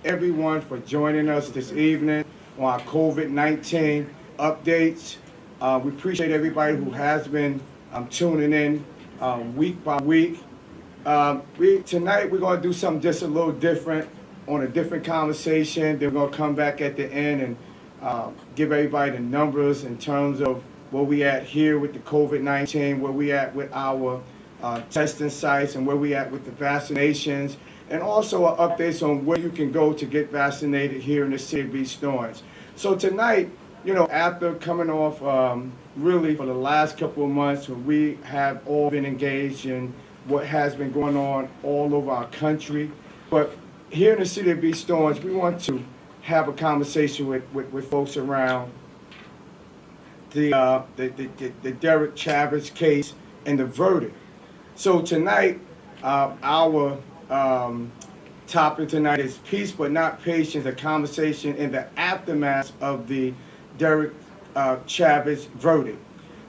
everyone for joining us this evening on our COVID-19 updates. We appreciate everybody who has been tuning in week by week. Tonight we're going to do something just a little different on a different conversation. Then we're going to come back at the end and give everybody the numbers in terms of where we at here with the COVID-19, where we at with our testing sites, and where we at with the vaccinations, and also updates on where you can go to get vaccinated here in the city of East Orange. So tonight, after coming off really for the last couple of months, we have all been engaged in what has been going on all over our country. But here in the city of East Orange, we want to have a conversation with folks around the Derek Chavis case and the verdict. So tonight, our topic tonight is Peace But Not Patience, a conversation in the aftermath of the Derek Chavis verdict.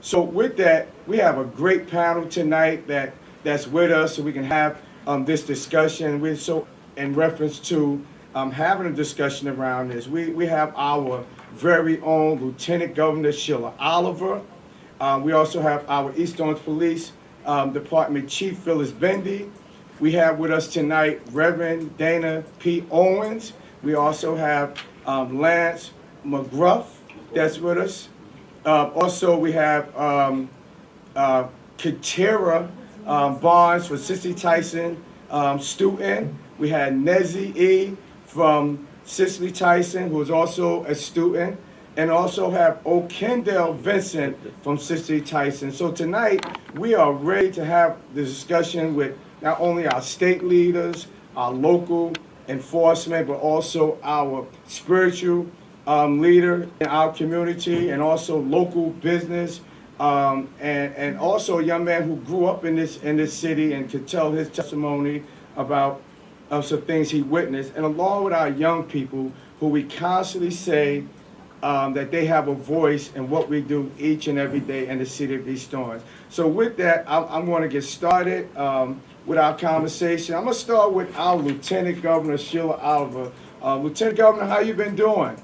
So with that, we have a great panel tonight that's with us so we can have this discussion. We're so in reference to having a discussion around this. We have our very own Lieutenant Governor Sheila Oliver. We also have our East Orange Police Department Chief Phyllis Bendy. We have with us tonight Reverend Dana P. Owens. We also have Lance McGruff that's with us. Also we have Katera Barnes for Cicely Tyson student. We had Nezzy E. from Cicely Tyson, who is also a student, and also have O'Kendell Vincent from Cicely Tyson. So tonight, we are ready to have the discussion with not only our state leaders, our local enforcement, but also our spiritual leader in our community, and also local business, and also a young man who grew up in this city and could tell his testimony about some things he witnessed, and along with our young people who we constantly say that they have a voice in what we do each and every day in the city of East Orange. So with that, I'm going to get started with our conversation. I'm going to start with our Lieutenant Governor, Sheila Oliver. Lieutenant Governor, how you been doing?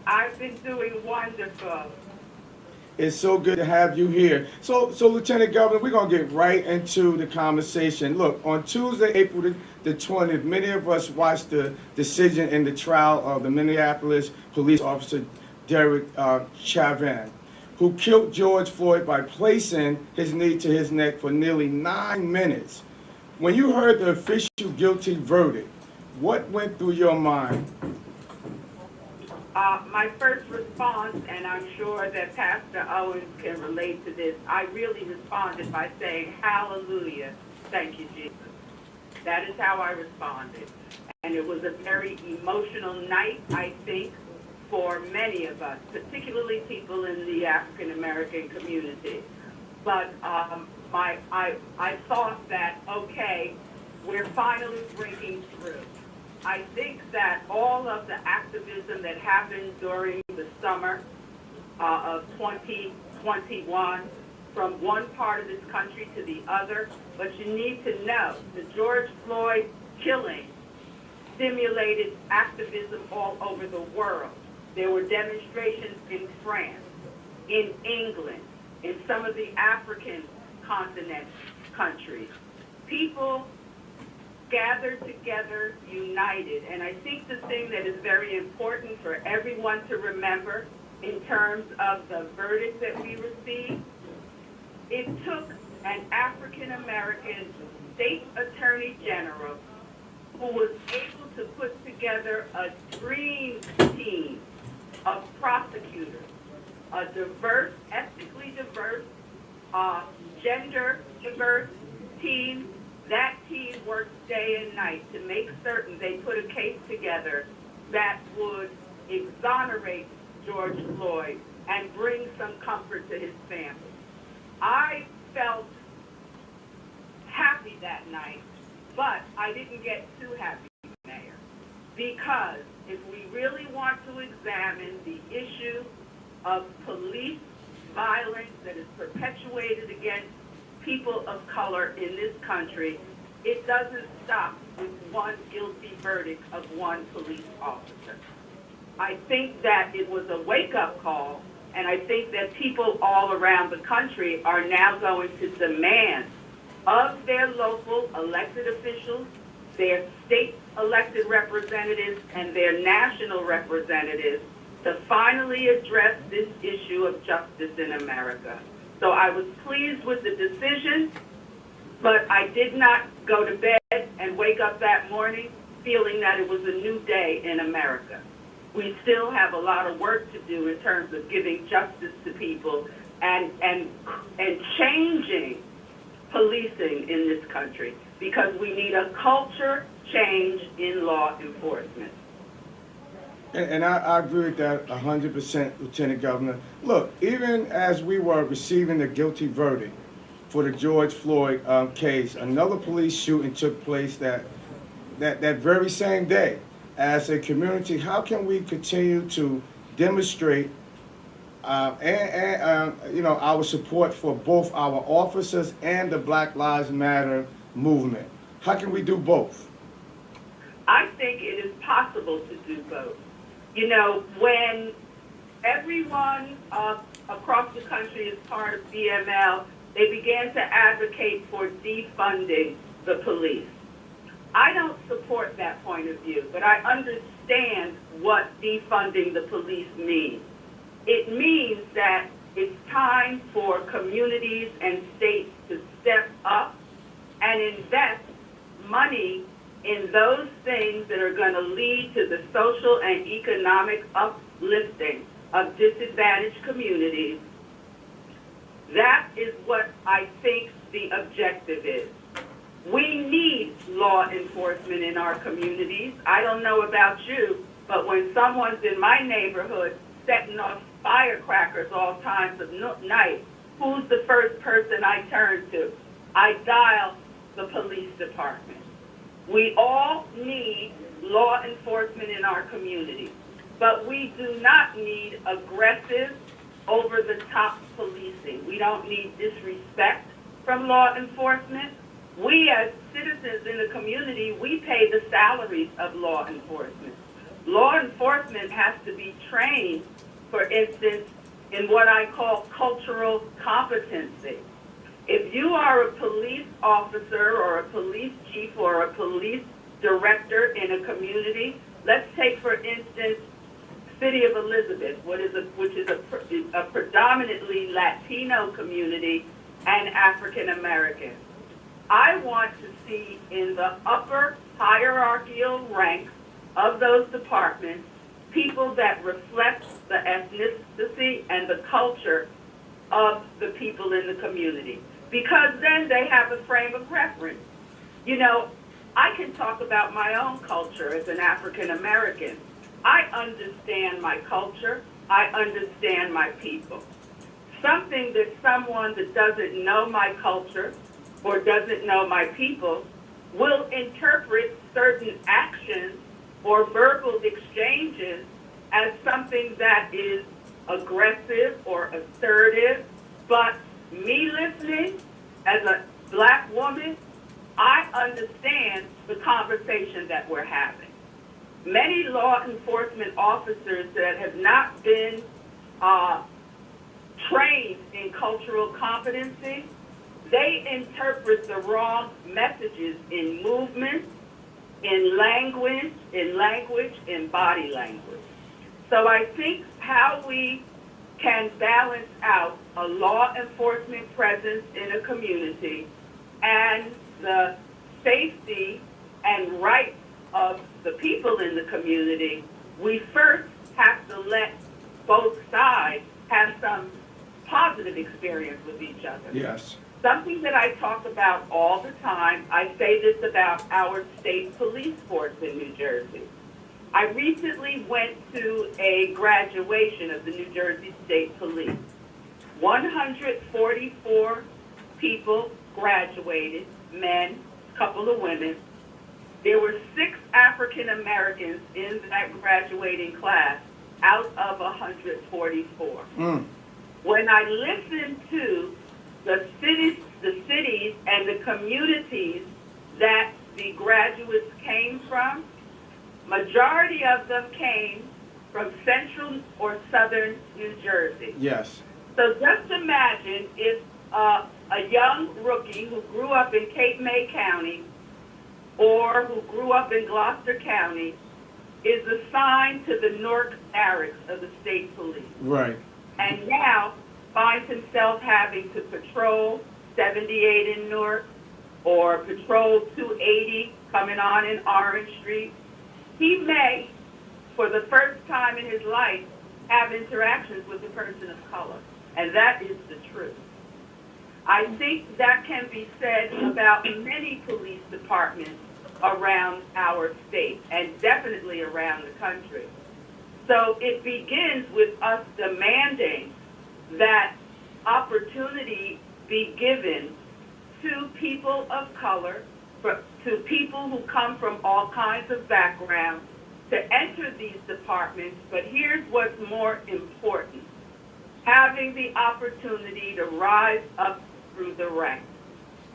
I've been doing wonderful. It's so good to have you here. So Lieutenant Governor, we're going to get right into the conversation. Look, on Tuesday, April the 20th, many of us watched the decision in the trial of the Minneapolis police officer Derek Chauvin, who killed George Floyd by placing his knee to his neck for nearly 9 minutes. When you heard the official guilty verdict, what went through your mind? My first response, and I'm sure that Pastor Owens can relate to this, I really responded by saying, hallelujah, thank you, Jesus. That is how I responded. And it was a very emotional night, I think, for many of us, particularly people in the African-American community. But I thought that, okay, we're finally breaking through. I think that all of the activism that happened during the summer of 2021 from one part of this country to the other, but you need to know the George Floyd killing stimulated activism all over the world. There were demonstrations in France, in England, in some of the African continent countries. People gathered together, united. And I think the thing that is very important for everyone to remember in terms of the verdict that we received, it took an African-American state attorney general who was able to put together a dream team of prosecutors, a diverse, ethnically diverse, gender diverse team. That team worked day and night to make certain they put a case together that would exonerate George Floyd and bring some comfort to his family. I felt happy that night, but I didn't get too happy, Mayor, because if we really want to examine the issue of police violence that is perpetuated against people of color in this country, it doesn't stop with one guilty verdict of one police officer. I think that it was a wake-up call, and I think that people all around the country are now going to demand of their local elected officials, their state elected representatives, and their national representatives to finally address this issue of justice in America. So I was pleased with the decision, but I did not go to bed and wake up that morning feeling that it was a new day in America. We still have a lot of work to do in terms of giving justice to people and changing policing in this country, because we need a culture change in law enforcement. And I agree with that 100%, Lieutenant Governor. Look, even as we were receiving the guilty verdict for the George Floyd case, another police shooting took place that very same day. As a community, how can we continue to demonstrate our support for both our officers and the Black Lives Matter movement? How can we do both? I think it is possible to do both. You know, when everyone across the country is part of BML, they began to advocate for defunding the police. I don't support that point of view, but I understand what defunding the police means. It means that it's time for communities and states to step up and invest money in those things that are going to lead to the social and economic uplifting of disadvantaged communities. That is what I think the objective is. We need law enforcement in our communities. I don't know about you, but when someone's in my neighborhood setting off firecrackers all times of night, who's the first person I turn to? I dial the police department. We all need law enforcement in our communities, but we do not need aggressive, over-the-top policing. We don't need disrespect from law enforcement. We as citizens in the community, we pay the salaries of law enforcement. Law enforcement has to be trained, for instance, in what I call cultural competency. If you are a police officer or a police chief or a police director in a community, let's take, for instance, City of Elizabeth, which is a predominantly Latino community and African American. I want to see in the upper hierarchical ranks of those departments people that reflect the ethnicity and the culture of the people in the community, because then they have a frame of reference. You know, I can talk about my own culture as an African American. I understand my culture. I understand my people. Something that someone that doesn't know my culture or doesn't know my people will interpret certain actions or verbal exchanges as something that is aggressive or assertive. But me listening as a Black woman, I understand the conversation that we're having. Many law enforcement officers that have not been trained in cultural competency, they interpret the wrong messages in movement, in language, in body language. So I think how we can balance out a law enforcement presence in a community and the safety and rights of the people in the community, we first have to let both sides have some positive experience with each other. Yes. Something that I talk about all the time, I say this about our state police force in New Jersey. I recently went to a graduation of the New Jersey State Police. 144 people graduated, men, a couple of women. There were 6 African Americans in that graduating class out of 144. When I listened to the cities and the communities that the graduates came from, majority of them came from central or southern New Jersey. Yes. So just imagine if a young rookie who grew up in Cape May County or who grew up in Gloucester County is assigned to the Newark Barracks of the state police. Right. And now finds himself having to patrol 78 in Newark or patrol 280 coming on in Orange Street. He may, for the first time in his life, have interactions with a person of color. And that is the truth. I think that can be said about many police departments around our state and definitely around the country. So it begins with us demanding that opportunity be given to people of color, to people who come from all kinds of backgrounds, to enter these departments. But here's what's more important: having the opportunity to rise up through the ranks.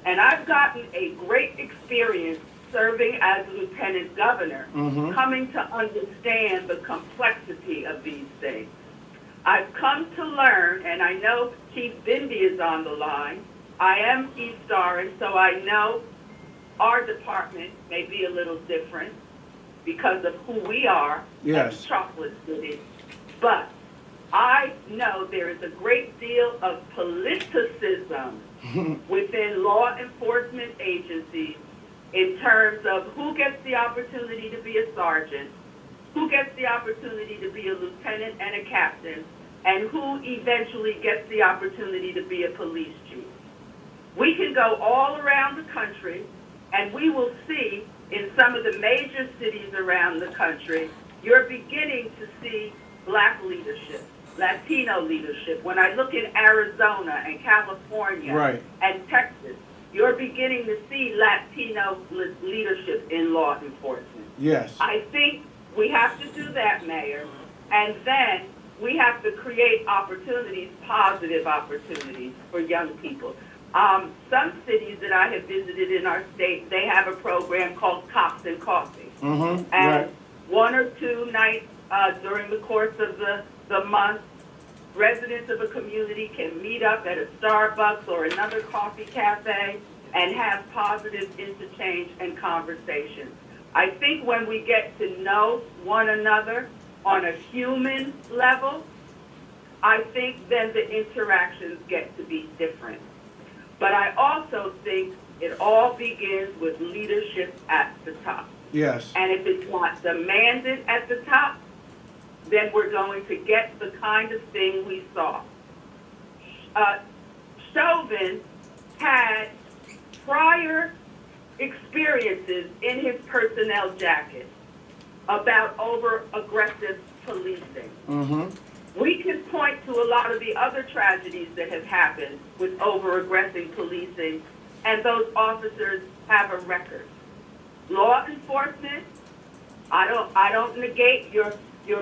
And I've gotten a great experience serving as lieutenant governor, coming to understand the complexity of these things. I've come to learn, and I know Chief Bindi is on the line. I am East Orange, so I know our department may be a little different because of who we are as Chocolate City. But I know there is a great deal of politicism within law enforcement agencies in terms of who gets the opportunity to be a sergeant, who gets the opportunity to be a lieutenant and a captain, and who eventually gets the opportunity to be a police chief. We can go all around the country, and we will see in some of the major cities around the country, you're beginning to see black leadership, Latino leadership. When I look in Arizona and California and Texas, you're beginning to see Latino leadership in law enforcement. Yes. I think we have to do that, Mayor, and then we have to create opportunities, positive opportunities for young people. Some cities that I have visited in our state, they have a program called Cops and Coffee. And one or two nights during the course of the month, residents of a community can meet up at a Starbucks or another coffee cafe and have positive interchange and conversation. I think when we get to know one another on a human level, I think then the interactions get to be different. But I also think it all begins with leadership at the top. Yes. And if it's not demanded at the top, then we're going to get the kind of thing we saw. Chauvin had prior experiences in his personnel jacket about over-aggressive policing. We can point to a lot of the other tragedies that have happened with over-aggressive policing, and those officers have a record. Law enforcement, I don't negate your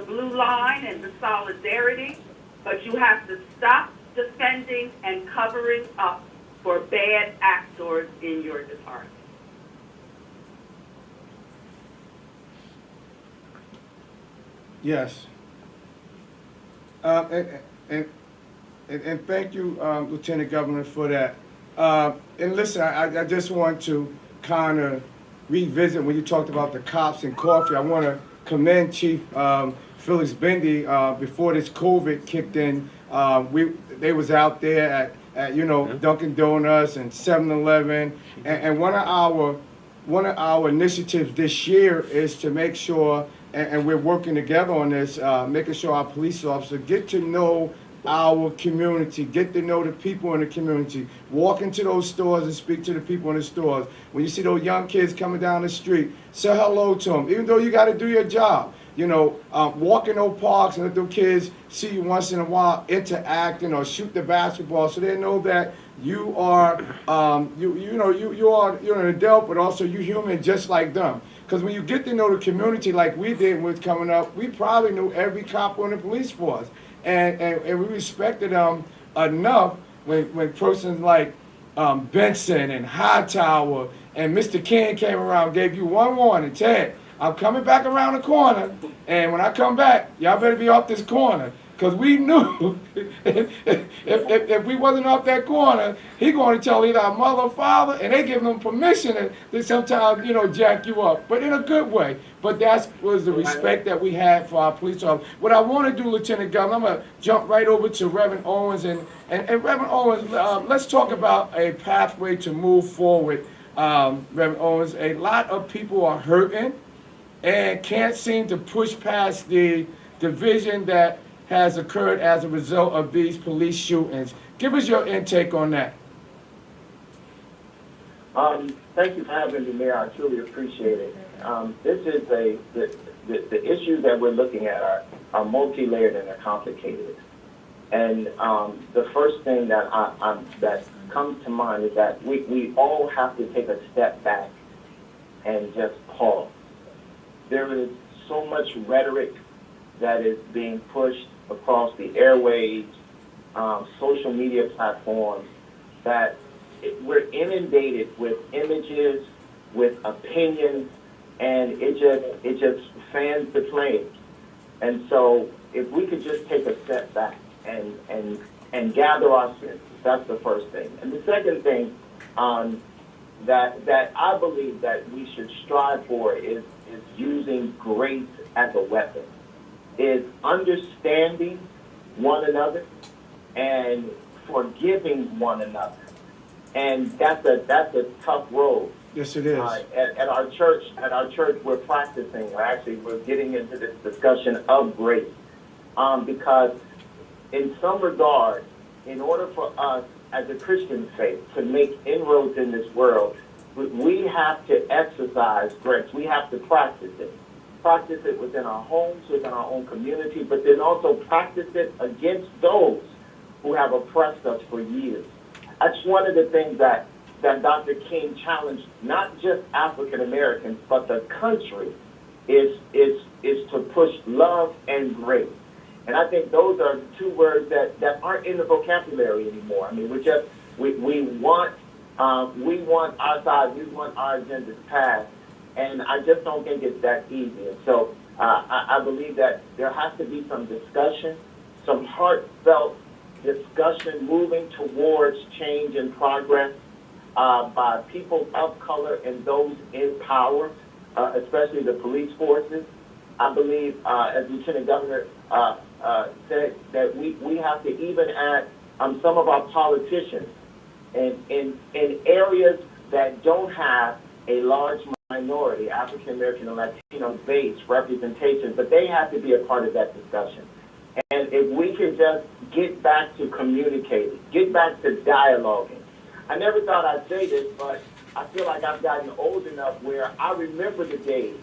blue line and the solidarity, but you have to stop defending and covering up for bad actors in your department. Yes. And thank you, Lieutenant Governor, for that. And listen, I just want to kind of revisit when you talked about the cops and coffee. I want to commend Chief Felix Bindi. Before this COVID kicked in, they was out there at Dunkin' Donuts and 7-Eleven, and one of our initiatives this year is to make sure, and we're working together on this, making sure our police officers get to know our community, get to know the people in the community, walk into those stores and speak to the people in the stores. When you see those young kids coming down the street, say hello to them, even though you got to do your job. Walk in those parks and let those kids see you once in a while interacting or shoot the basketball, so they know that you are, you're an adult, but also you're human just like them. Because when you get to know the community like we did when it was coming up, we probably knew every cop on the police force. And we respected them enough when persons like Benson and Hightower and Mr. King came around, gave you one warning: Ted, I'm coming back around the corner, and when I come back, y'all better be off this corner. Because we knew if we wasn't off that corner, he going to tell either our mother or father, and they giving them permission to sometimes, jack you up, but in a good way. But that was the respect that we had for our police officers. What I want to do, Lieutenant Governor, I'm going to jump right over to Reverend Owens. And Reverend Owens, let's talk about a pathway to move forward. Reverend Owens, a lot of people are hurting and can't seem to push past the division that has occurred as a result of these police shootings. Give us your intake on that. Thank you for having me, Mayor. I truly appreciate it. This is the issues that we're looking at are multi-layered and they're complicated. And the first thing that that comes to mind is that we all have to take a step back and just pause. There is so much rhetoric that is being pushed across the airwaves, social media platforms, that we're inundated with images, with opinions, and it just fans the flames. And so if we could just take a step back and gather our senses, that's the first thing. And the second thing that I believe that we should strive for is using grace as a weapon, is understanding one another and forgiving one another. And that's a tough road. Yes, it is. At our church, we're practicing. We're getting into this discussion of grace, because in some regard, in order for us as a Christian faith to make inroads in this world, we have to exercise grace. We have to practice it. Practice it within our homes, within our own community, but then also practice it against those who have oppressed us for years. That's one of the things that Dr. King challenged not just African Americans, but the country, is to push love and grace. And I think those are two words that aren't in the vocabulary anymore. I mean, we want our side, we want our agendas passed, and I just don't think it's that easy. And so I believe that there has to be some discussion, some heartfelt discussion moving towards change and progress by people of color and those in power, especially the police forces. I believe, as Lieutenant Governor said, that we have to even add some of our politicians in areas that don't have a large minority, African American and Latino based representation, but they have to be a part of that discussion. And if we can just get back to communicating, get back to dialoguing. I never thought I'd say this, but I feel like I've gotten old enough where I remember the days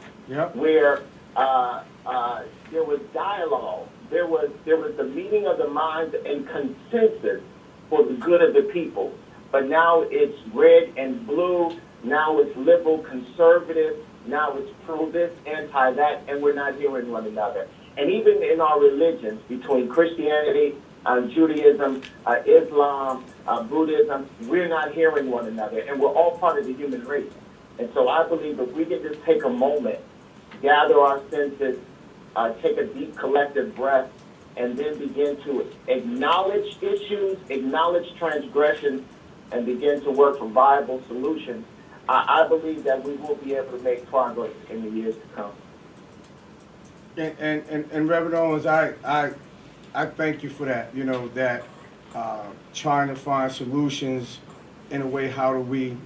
where there was dialogue, there was the meeting of the minds and consensus for the good of the people. But now it's red and blue, now it's liberal, conservative, now it's pro this, anti that, and we're not hearing one another. And even in our religions, between Christianity, Judaism, Islam, Buddhism, we're not hearing one another, and we're all part of the human race. And so I believe if we can just take a moment, gather our senses, take a deep collective breath, and then begin to acknowledge issues, acknowledge transgressions, and begin to work for viable solutions, I believe that we will be able to make progress in the years to come. And Reverend Owens, I thank you for that. You know, that trying to find solutions in a way, how do we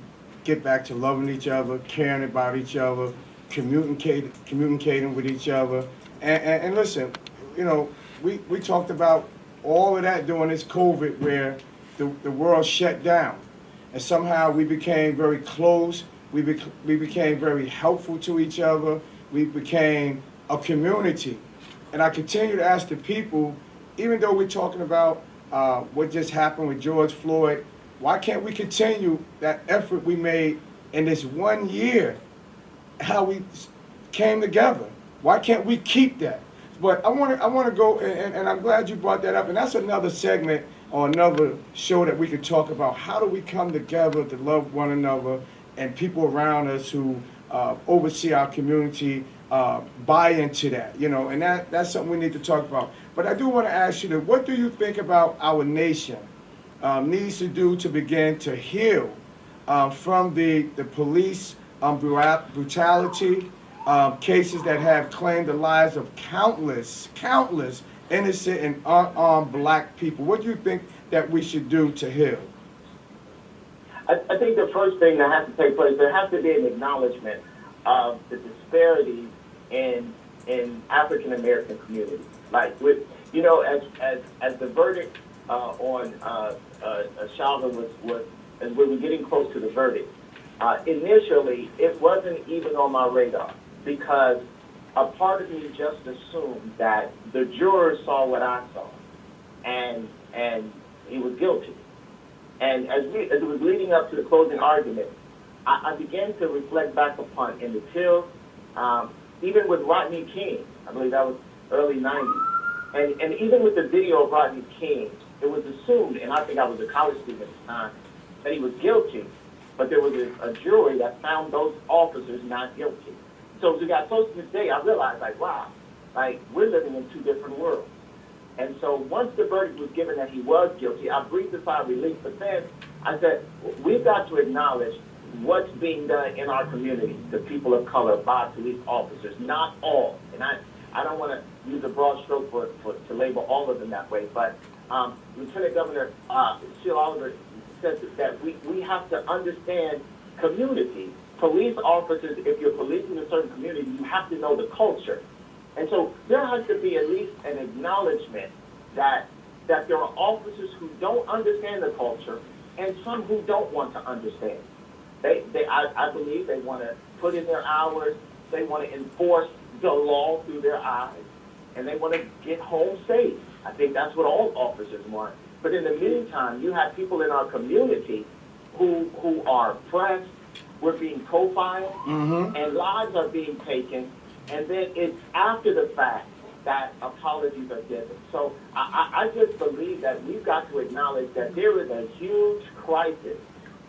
get back to loving each other, caring about each other, communicating with each other. And listen, you know, we talked about all of that during this COVID, where the world shut down. And somehow we became very close. We became very helpful to each other. We became a community. And I continue to ask the people, even though we're talking about what just happened with George Floyd, why can't we continue that effort we made in this 1 year, how we came together? Why can't we keep that? But I want to go, and I'm glad you brought that up, and that's another segment or another show that we could talk about how do we come together to love one another and people around us who oversee our community buy into that, you know, and that's something we need to talk about. But I do want to ask you, what do you think about our nation needs to do to begin to heal from the police brutality, cases that have claimed the lives of countless innocent and unarmed black people? What do you think that we should do to heal? I think the first thing that has to take place, there has to be an acknowledgement of the disparities in African American communities. Like with, you know, as the verdict on Chauvin was, as we were getting close to the verdict, initially it wasn't even on my radar because a part of me just assumed that the jurors saw what I saw, and he was guilty. And as it was leading up to the closing argument, I began to reflect back upon in the till, even with Rodney King, I believe that was early 90s, and even with the video of Rodney King, it was assumed, and I think I was a college student at the time, that he was guilty, but there was a jury that found those officers not guilty. So as we got close to this day, I realized, like, wow, like, we're living in two different worlds. And so once the verdict was given that he was guilty, I breathed a sigh of relief. But then I said, we've got to acknowledge what's being done in our community to people of color by police officers. Not all. And I don't want to use a broad stroke to label all of them that way. But Lieutenant Governor Sheila Oliver says that we have to understand community. Police officers, if you're policing a certain community, you have to know the culture. And so there has to be at least an acknowledgement that there are officers who don't understand the culture and some who don't want to understand. I believe they want to put in their hours, they want to enforce the law through their eyes, and they want to get home safe. I think that's what all officers want. But in the meantime, you have people in our community who are oppressed, we're being profiled, and lives are being taken. And then it's after the fact that apologies are given. So I just believe that we've got to acknowledge that there is a huge crisis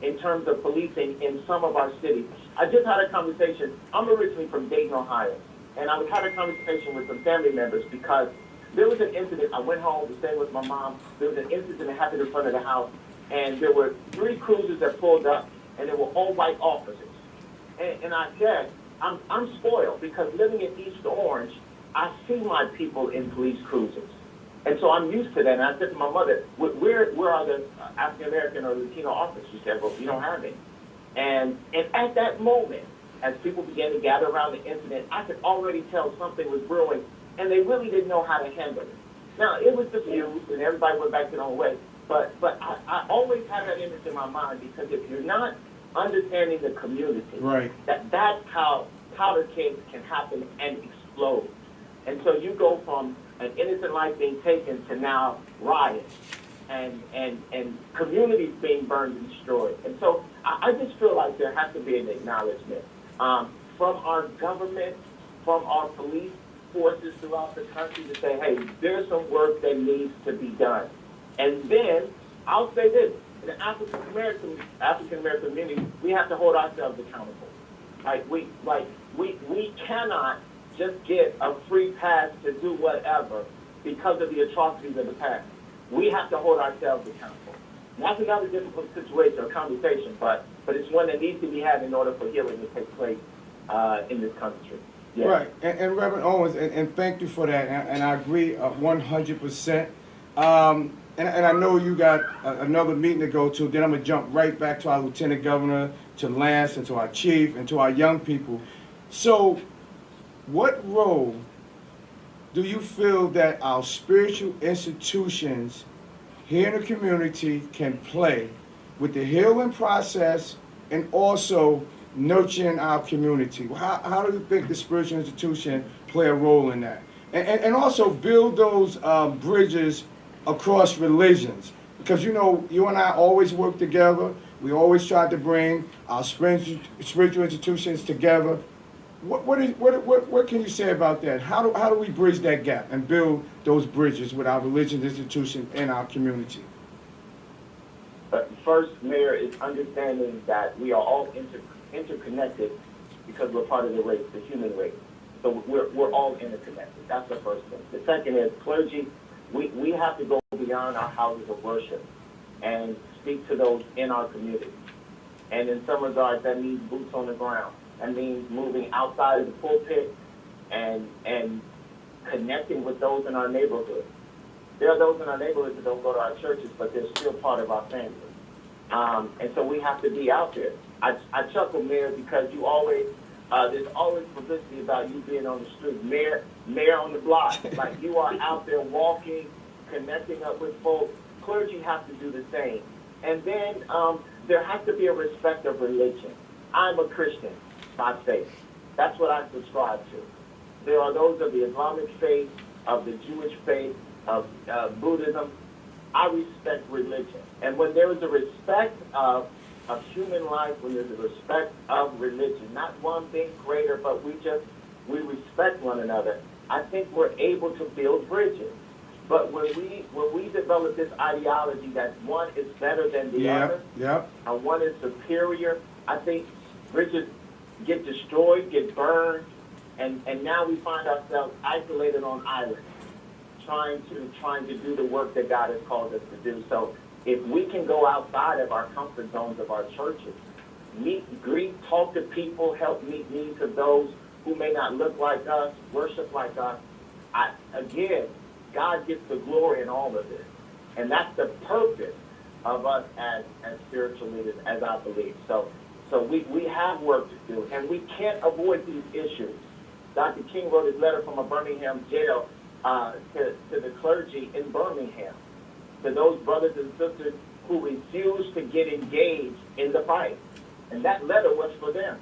in terms of policing in some of our cities. I just had a conversation. I'm originally from Dayton, Ohio, and I had a conversation with some family members because there was an incident. I went home to stay with my mom. There was an incident that happened in front of the house, and there were 3 cruisers that pulled up, and they were all white officers. And I said, I'm spoiled because living in East Orange, I see my people in police cruisers. And so I'm used to that. And I said to my mother, where are the African-American or Latino officers? She said, well, we don't have any. And at that moment, as people began to gather around the incident, I could already tell something was brewing, and they really didn't know how to handle it. Now, it was diffused, and everybody went back their own way. But I always have that image in my mind because if you're not understanding the community, right, that's how powder kegs can happen and explode. And so you go from an innocent life being taken to now riots and communities being burned and destroyed. And so I just feel like there has to be an acknowledgement from our government, from our police forces throughout the country to say, hey, there's some work that needs to be done. And then I'll say this, in the African American community, we have to hold ourselves accountable. We cannot just get a free pass to do whatever because of the atrocities of the past. We have to hold ourselves accountable. And that's another difficult situation or conversation, but it's one that needs to be had in order for healing to take place in this country. Yeah. Right, and Reverend Owens, and thank you for that, and I agree 100%. And I know you got another meeting to go to. Then I'm going to jump right back to our Lieutenant Governor, to Lance, and to our Chief, and to our young people. So what role do you feel that our spiritual institutions here in the community can play with the healing process and also nurturing our community? How do you think the spiritual institution play a role in that? And also build those bridges across religions, because you know, you and I always work together. We always try to bring our spiritual institutions together. What can you say about that? How do we bridge that gap and build those bridges with our religious institutions and our community? first, Mayor, is understanding that we are all interconnected because we're part of the race, the human race. So we're all interconnected. That's the first thing. The second is clergy. We have to go beyond our houses of worship and speak to those in our community. And in some regards, that means boots on the ground. That means moving outside of the pulpit and connecting with those in our neighborhood. There are those in our neighborhoods that don't go to our churches, but they're still part of our family. And so we have to be out there. I chuckle, Mayor, because you always, there's always publicity about you being on the street. Mayor on the block. Like, you are out there walking, connecting up with folks. Clergy have to do the same. And then there has to be a respect of religion. I'm a Christian by faith. That's what I subscribe to. There are those of the Islamic faith, of the Jewish faith, of Buddhism. I respect religion. And when there is a respect of human life, when there's a respect of religion, not one thing greater, but we respect one another, I think we're able to build bridges. But when we develop this ideology that one is better than the other, and one is superior, I think bridges get destroyed, get burned, and now we find ourselves isolated on islands, trying to do the work that God has called us to do. So if we can go outside of our comfort zones of our churches, meet, greet, talk to people, help meet needs of those who may not look like us, worship like us, again, God gets the glory in all of this. And that's the purpose of us as spiritual leaders, as I believe. So we have work to do, and we can't avoid these issues. Dr. King wrote his letter from a Birmingham jail to the clergy in Birmingham, to those brothers and sisters who refused to get engaged in the fight. And that letter was for them.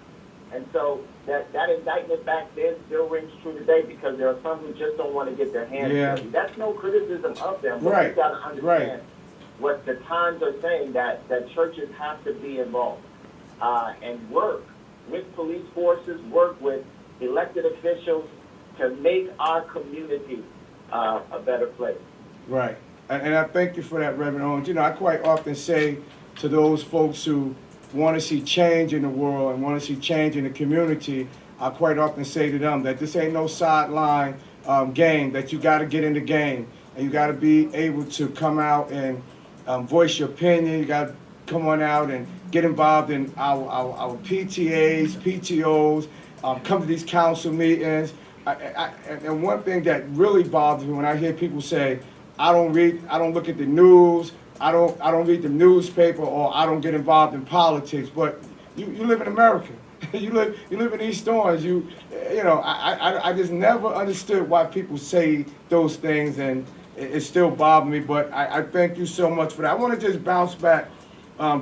And so that indictment back then still rings true today, because there are some who just don't want to get their hands dirty. That's no criticism of them, but we've got to understand what the times are saying, that churches have to be involved and work with police forces, work with elected officials to make our community a better place. Right. And I thank you for that, Reverend Owens. You know, I quite often say to those folks who want to see change in the world and want to see change in the community, I quite often say to them that this ain't no sideline game, that you got to get in the game, and you got to be able to come out and voice your opinion. You got to come on out and get involved in our PTAs, PTOs, come to these council meetings. And one thing that really bothers me when I hear people say, I don't look at the news, I don't read the newspaper, or I don't get involved in politics. But you live in America. you live in East Orange. You know, I just never understood why people say those things, and it still bothers me. But I thank you so much for that. I want to just bounce back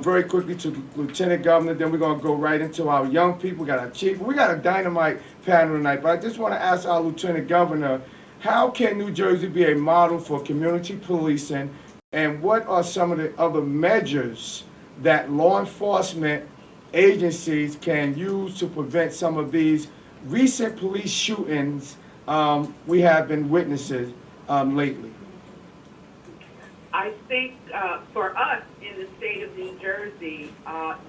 very quickly to Lieutenant Governor. Then we're going to go right into our young people. We got our chief. We got a dynamite panel tonight. But I just want to ask our Lieutenant Governor, how can New Jersey be a model for community policing? And what are some of the other measures that law enforcement agencies can use to prevent some of these recent police shootings we have been witnesses lately? I think for us in the state of New Jersey,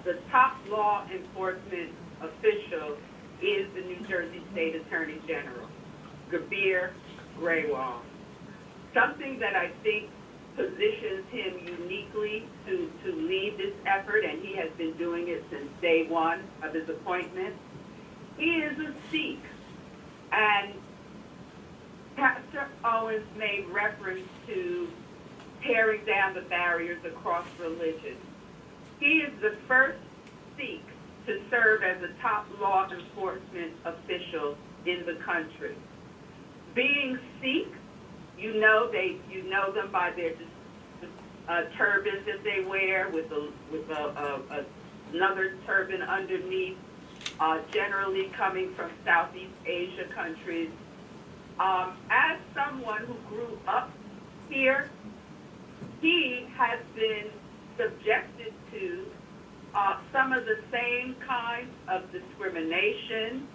the top law enforcement official is the New Jersey State Attorney General, Kabir Grewal. Something that I think positions him uniquely to lead this effort, and he has been doing it since day one of his appointment. He is a Sikh, and Pastor Owens made reference to tearing down the barriers across religion. He is the first Sikh to serve as a top law enforcement official in the country. Being Sikh, you know them by their turbans that they wear with another turban underneath, generally coming from Southeast Asia countries. As someone who grew up here, he has been subjected to some of the same kinds of discrimination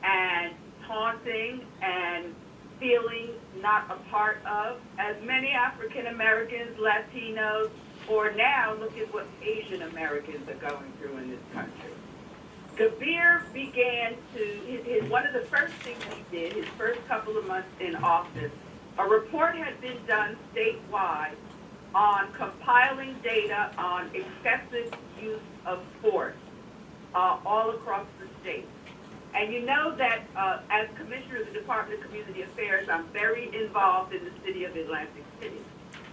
and taunting and feeling not a part of, as many African Americans, Latinos, or now look at what Asian Americans are going through in this country. Kabir began to, one of the first things he did, his first couple of months in office, a report had been done statewide on compiling data on excessive use of force all across the state. And you know that as Commissioner of the Department of Community Affairs, I'm very involved in the city of Atlantic City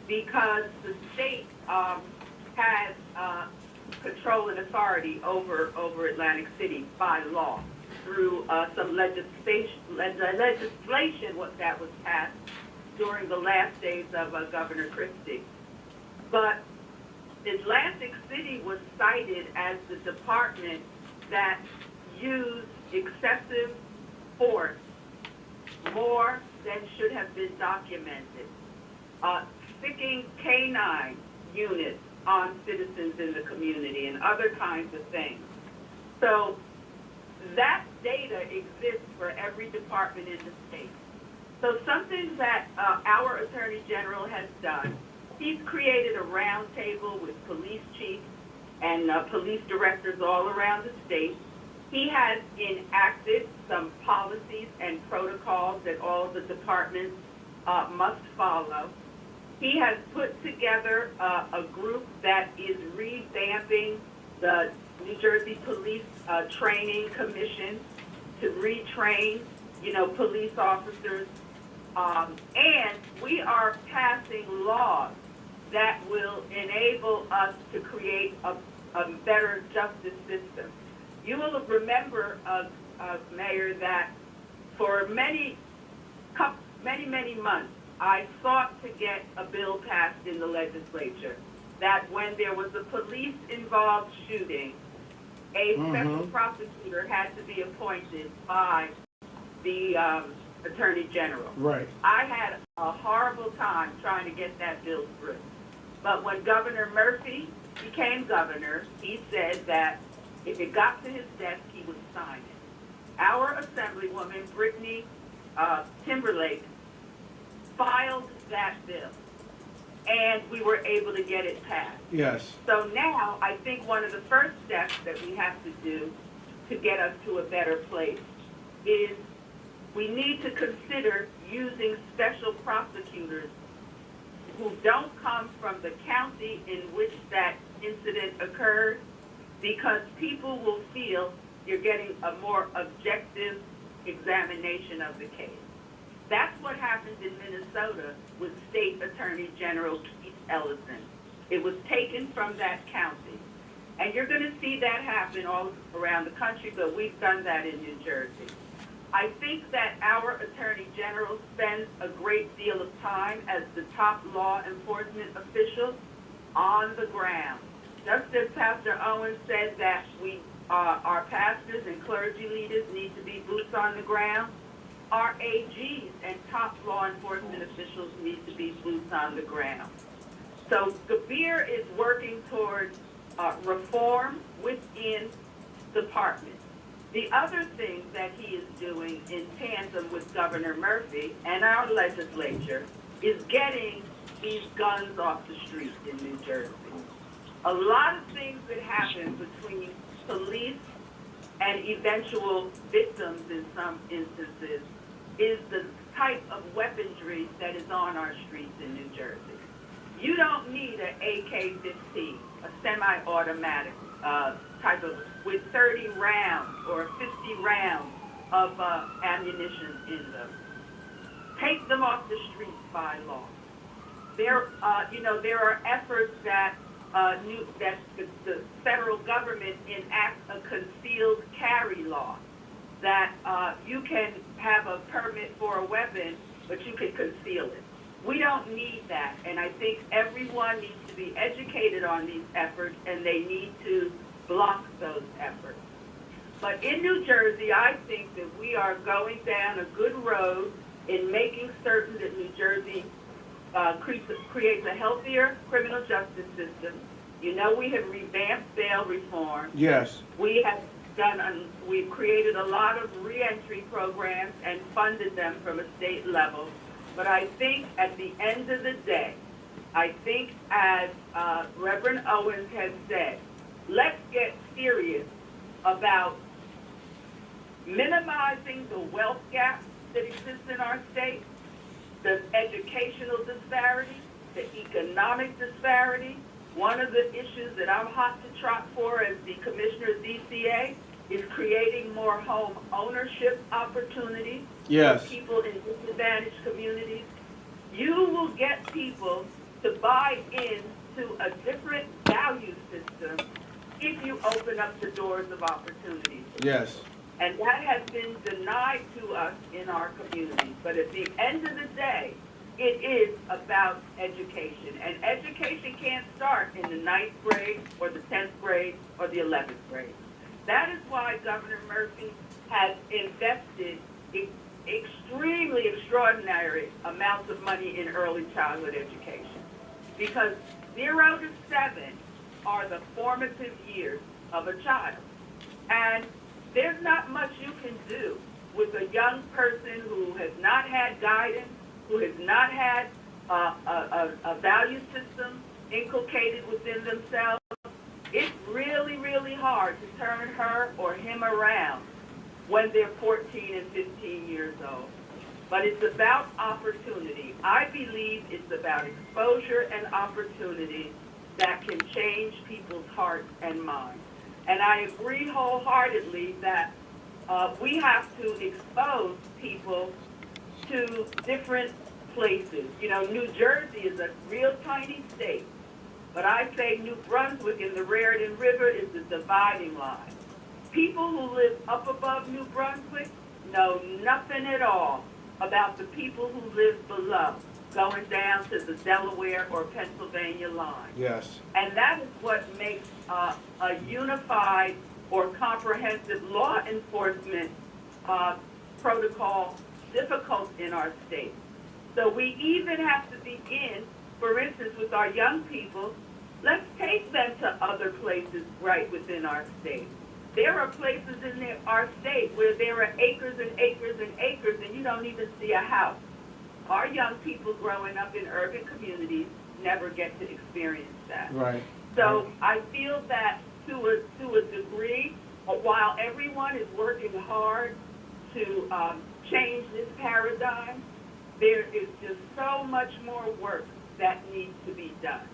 because the state has control and authority over Atlantic City by law through some legislation that was passed during the last days of Governor Christie. But Atlantic City was cited as the department that used excessive force more than should have been documented, sticking K-9 units on citizens in the community and other kinds of things. So that data exists for every department in the state. So something that our Attorney General has done, he's created a roundtable with police chiefs and police directors all around the state. He has enacted some policies and protocols that all the departments must follow. He has put together a group that is revamping the New Jersey Police Training Commission to retrain, police officers. And we are passing laws that will enable us to create a better justice system. You will remember, Mayor, that for many months, I sought to get a bill passed in the legislature that when there was a police-involved shooting, a special prosecutor had to be appointed by the Attorney General. Right. I had a horrible time trying to get that bill through. But when Governor Murphy became governor, he said that if it got to his desk, he would sign it. Our Assemblywoman, Brittany Timberlake, filed that bill, and we were able to get it passed. Yes. So now I think one of the first steps that we have to do to get us to a better place is we need to consider using special prosecutors who don't come from the county in which that incident occurred, because people will feel you're getting a more objective examination of the case. That's what happened in Minnesota with State Attorney General Keith Ellison. It was taken from that county. And you're going to see that happen all around the country, but we've done that in New Jersey. I think that our Attorney General spends a great deal of time as the top law enforcement official on the ground. Just as Pastor Owens said that our pastors and clergy leaders need to be boots on the ground, our AGs and top law enforcement officials need to be boots on the ground. So Kabir is working towards reform within departments. The other thing that he is doing in tandem with Governor Murphy and our legislature is getting these guns off the streets in New Jersey. A lot of things that happen between police and eventual victims in some instances is the type of weaponry that is on our streets in New Jersey. You don't need an AK-15, a semi-automatic type of, with 30 rounds or 50 rounds of ammunition in them. Take them off the streets by law. There are efforts that the federal government enacts a concealed carry law, that you can have a permit for a weapon, but you can conceal it. We don't need that, and I think everyone needs to be educated on these efforts, and they need to block those efforts. But in New Jersey, I think that we are going down a good road in making certain that New Jersey creates a healthier criminal justice system. You know, we have revamped bail reform. Yes. We've created a lot of reentry programs and funded them from a state level. But I think at the end of the day, I think, as Reverend Owens has said, let's get serious about minimizing the wealth gap that exists in our state, the educational disparity, the economic disparity. One of the issues that I'm hot to trot for as the commissioner of DCA is creating more home ownership opportunities for people in disadvantaged communities. You will get people to buy into a different value system if you open up the doors of opportunity. Yes. And that has been denied to us in our communities. But at the end of the day, it is about education. And education can't start in the 9th grade or the 10th grade or the 11th grade. That is why Governor Murphy has invested extremely extraordinary amounts of money in early childhood education. Because 0 to 7 are the formative years of a child. And there's not much you can do with a young person who has not had guidance, who has not had a value system inculcated within themselves. It's really, really hard to turn her or him around when they're 14 and 15 years old. But it's about opportunity. I believe it's about exposure and opportunity that can change people's hearts and minds. And I agree wholeheartedly that we have to expose people to different places. You know, New Jersey is a real tiny state, but I say New Brunswick and the Raritan River is the dividing line. People who live up above New Brunswick know nothing at all about the people who live below, going down to the Delaware or Pennsylvania line. Yes. And that is what makes a unified or comprehensive law enforcement protocol difficult in our state. So we even have to begin, for instance, with our young people, let's take them to other places right within our state. There are places in our state where there are acres and acres and acres and you don't even see a house. Our young people growing up in urban communities never get to experience that. Right. So I feel that to a degree, while everyone is working hard to change this paradigm, there is just so much more work that needs to be done.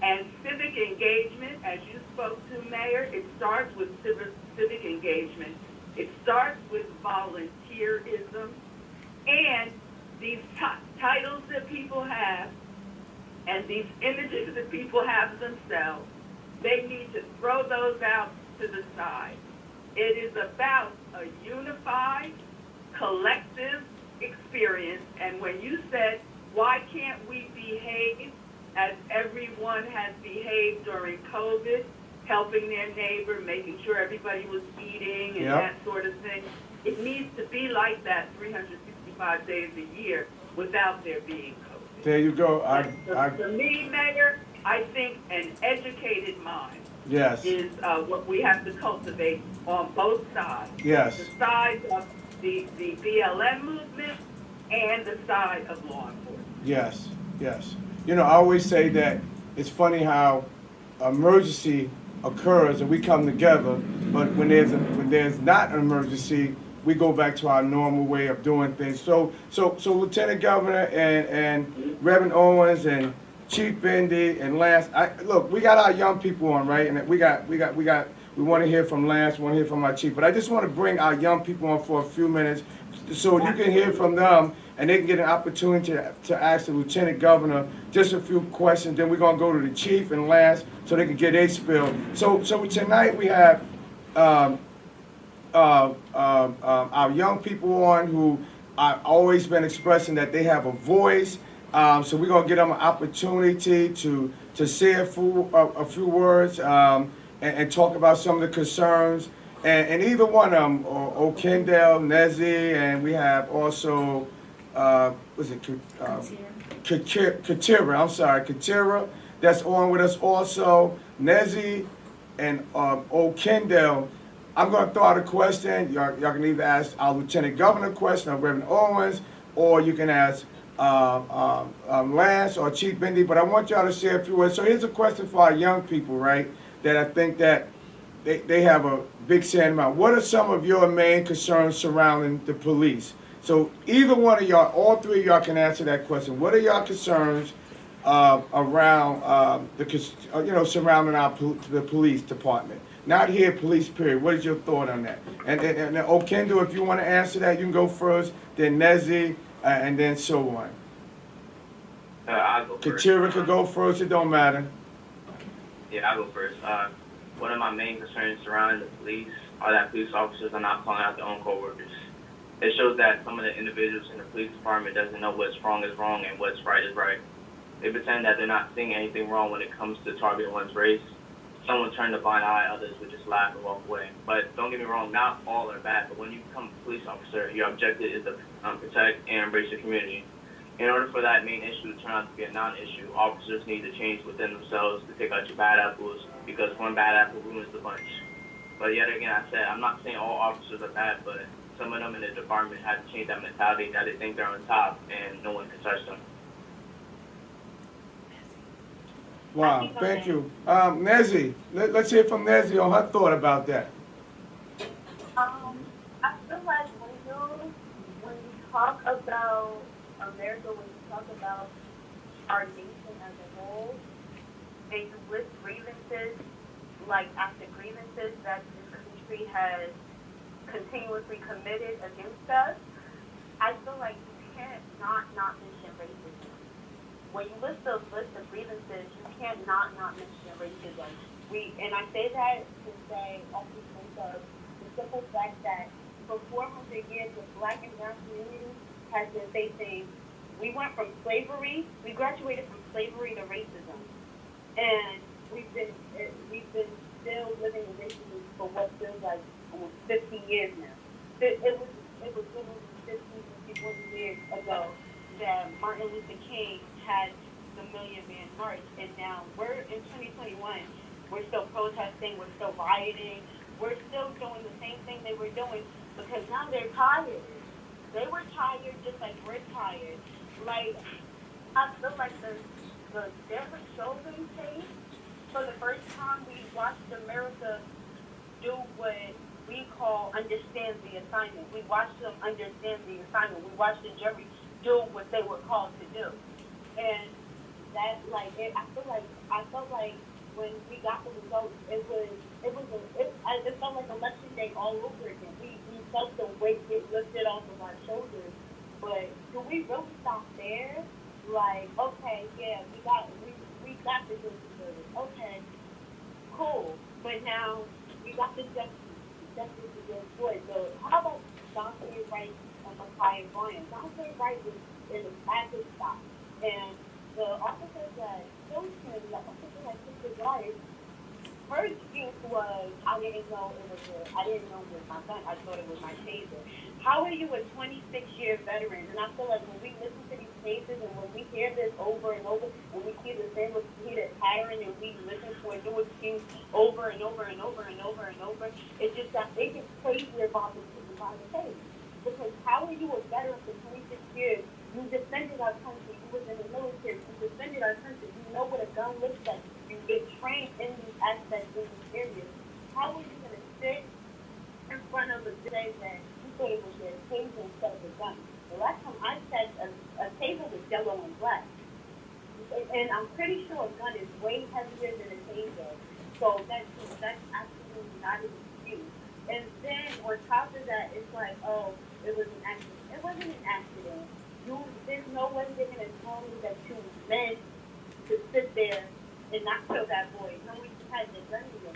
And civic engagement, as you spoke to, Mayor, it starts with civic engagement. It starts with volunteerism. And these titles that people have and these images that people have of themselves, they need to throw those out to the side. It is about a unified, collective experience. And when you said, why can't we behave as everyone has behaved during COVID, helping their neighbor, making sure everybody was eating and that sort of thing, it needs to be like that 365 days a year without there being COVID. There you go. For me, Mayor, I think an educated mind is what we have to cultivate on both sides. Yes. The side of the BLM movement and the side of law enforcement. Yes, yes. You know, I always say that it's funny how emergency occurs and we come together, but when there's not an emergency, we go back to our normal way of doing things. So Lieutenant Governor and Reverend Owens and Chief Bendy and Lance, look, we got our young people on, right? And we want to hear from Lance, we want to hear from our chief, but I just want to bring our young people on for a few minutes so you can hear from them and they can get an opportunity to ask the Lieutenant Governor just a few questions. Then we're going to go to the chief and Lance so they can get a spill. So tonight we have our young people on who I've always been expressing that they have a voice. So we're gonna give them an opportunity to say a few words and talk about some of the concerns. And either one of them, or Kendall, Nezzy, and we have also Katira. I'm sorry, Katira. That's on with us also. Nezzy and Kendall. I'm going to throw out a question. Y'all can either ask our Lieutenant Governor a question or Reverend Owens, or you can ask Lance or Chief Bindi, but I want y'all to share a few words. So here's a question for our young people, right? That I think that they have a big saying about. What are some of your main concerns surrounding the police? So either one of y'all, all three of y'all can answer that question. What are y'all concerns around surrounding the police department? Not here, police period. What is your thought on that? And Okendo, if you want to answer that, you can go first. Then Nezzy, and then so on. I'll go first. Katira could go first. It don't matter. Yeah, I'll go first. One of my main concerns surrounding the police are that police officers are not calling out their own coworkers. It shows that some of the individuals in the police department doesn't know what's wrong is wrong and what's right is right. They pretend that they're not seeing anything wrong when it comes to targeting one's race. Someone turn a blind eye, others would just laugh and walk away. But don't get me wrong, not all are bad, but when you become a police officer, your objective is to protect and embrace your community. In order for that main issue to turn out to be a non-issue, officers need to change within themselves to pick out your bad apples, because one bad apple ruins the bunch. But yet again, I said, I'm not saying all officers are bad, but some of them in the department have to change that mentality that they think they're on top and no one can touch them. Wow, thank you. Nezzy, let's hear from Nezzy on her thought about that. I feel like when you talk about America, when you talk about our nation as a whole, and you list grievances, like after grievances that this country has continuously committed against us, I feel like you can't not mention racism. When you list the list of grievances, you can't not mention racism. And I say that to say, off the sense of the simple fact that for 400 years, the Black and brown community has been facing. We went from slavery. We graduated from slavery to racism, and we've been still living in racism for what feels like almost 50 years now. It was literally 50, 51 years ago that Martin Luther King had the Million Man March, and now we're in 2021. We're still protesting. We're still rioting. We're still doing the same thing they were doing because now they're tired. They were tired just like we're tired. Like, I feel like the Derek Chauvin case, for the first time we watched America do what we call understand the assignment. We watched them understand the assignment. We watched the jury do what they were called to do. And that, I felt like when we got the results, it felt like election day all over again. We felt the weight get lifted off of our shoulders. But do we really stop there? Like, okay, yeah, we got the justice. Okay, cool. But now we got the justice against Floyd. So how about Dante Wright and Messiah Bryan? Dante Wright was in the active stop, and the officer that killed him, the officer that took his life, her excuse was, I didn't know it was my gun. I thought it was my taser. How are you a 26-year veteran? And I feel like when we listen to these cases and when we hear this over and over, and we hear the same repeated pattern, and we listen to a new excuse over and over and over and over and over, it gets crazier about the case. Because how are you a veteran for 26 years? You defended our country. You was in the military. You defended our country. You know what a gun looks like. You've been trained in these aspects, in these areas. How are you going to sit in front of a day that you thought it was your taser instead of a gun? The last time I checked, a taser was yellow and black. And I'm pretty sure a gun is way heavier than a taser. So that's absolutely not an excuse. And then on top of that, it's like, oh, it was an accident. It wasn't an accident. There's no way they're going to tell me that you meant to sit there and not kill that boy. No, we had the gun with him.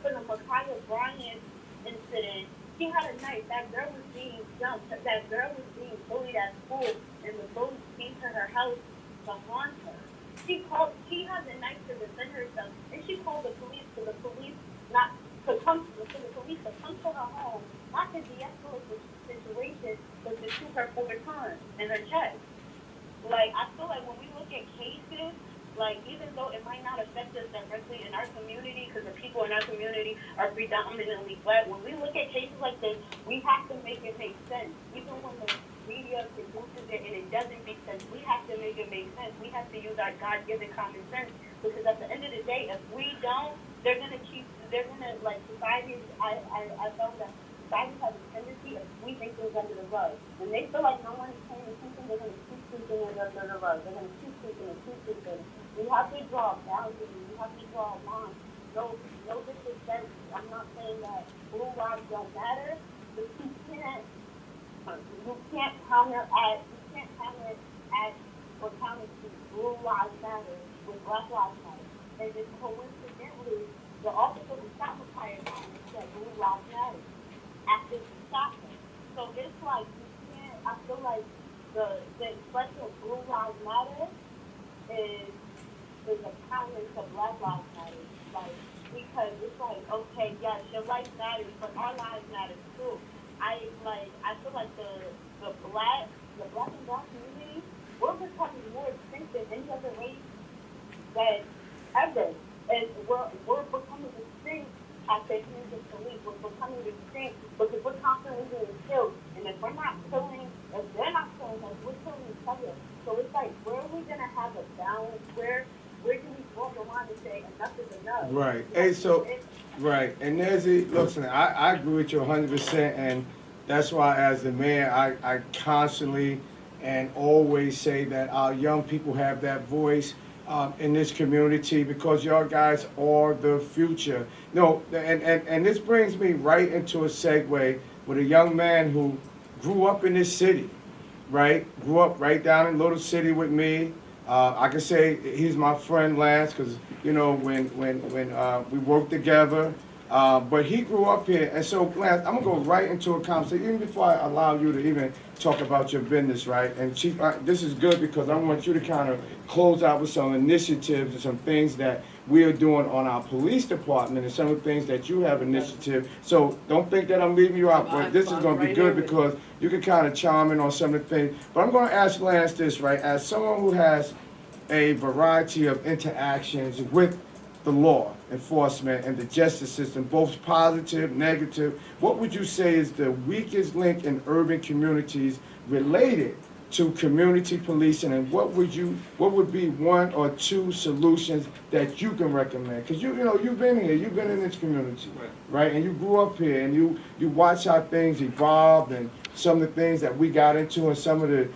For the Messiah Bryan incident, he had a knife. That girl was being jumped. That girl was being bullied at school, and the bullies came to her house to haunt her. She had the knife to defend herself, and she called the police to come to her home, not to de-escalate the situation, but to shoot her 4 times in her chest. Like, I feel like when we look at cases, like, even though it might not affect us directly in our community, because the people in our community are predominantly Black, when we look at cases like this, we have to make it make sense. Even when the media produces it and it doesn't make sense. We have to make it make sense. We have to use our God-given common sense, because at the end of the day, if we don't, they're gonna like society. I found that society has a tendency of sweeping things under the rug. When they feel like no one is paying attention, they're gonna keep sweeping it under the rug. They're gonna keep sweeping and keep sweeping. We have to draw boundaries. We have to draw lines. No disrespect. I'm not saying that blue lives don't matter, but you can't counteract or counter to blue lives matter with Black lives matter. And just coincidentally, the officer who stopped the fire said blue lives matter after he stopped him. So it's like you can't. I feel like the expression of blue lives matter is a counter to Black lives matter. Like, because it's like, okay, yes, your life matters, but our lives matter too. I feel like the black and brown community, we're becoming more extinct than any other race that ever. And we're becoming extinct at the hands of police. We're becoming extinct because we're constantly being killed. And if they're not killing us, we're killing each other. So it's like, where are we gonna have a balance? Where do we draw the line and say enough is enough? Right. Hey, so, right. And Nezzy, listen, I agree with you 100%, and that's why as a man, I constantly and always say that our young people have that voice in this community, because y'all guys are the future. No, and this brings me right into a segue with a young man who grew up in this city, right? Grew up right down in Little City with me. I can say he's my friend Lance, because you know when we worked together. But he grew up here, and so Lance, I'm gonna go right into a conversation even before I allow you to even talk about your business, right? And Chief, this is good because I want you to kind of close out with some initiatives and some things that we are doing on our police department and some of the things that you have initiative. So don't think that I'm leaving you out, but this is going to be good because you can kind of chime in on some of the things. But I'm going to ask Lance this, right? As someone who has a variety of interactions with the law enforcement and the justice system, both positive, negative, what would you say is the weakest link in urban communities related to community policing, and what would be one or two solutions that you can recommend? Because you've been here, you've been in this community, right? And you grew up here, and you watch how things evolved, and some of the things that we got into, and some of the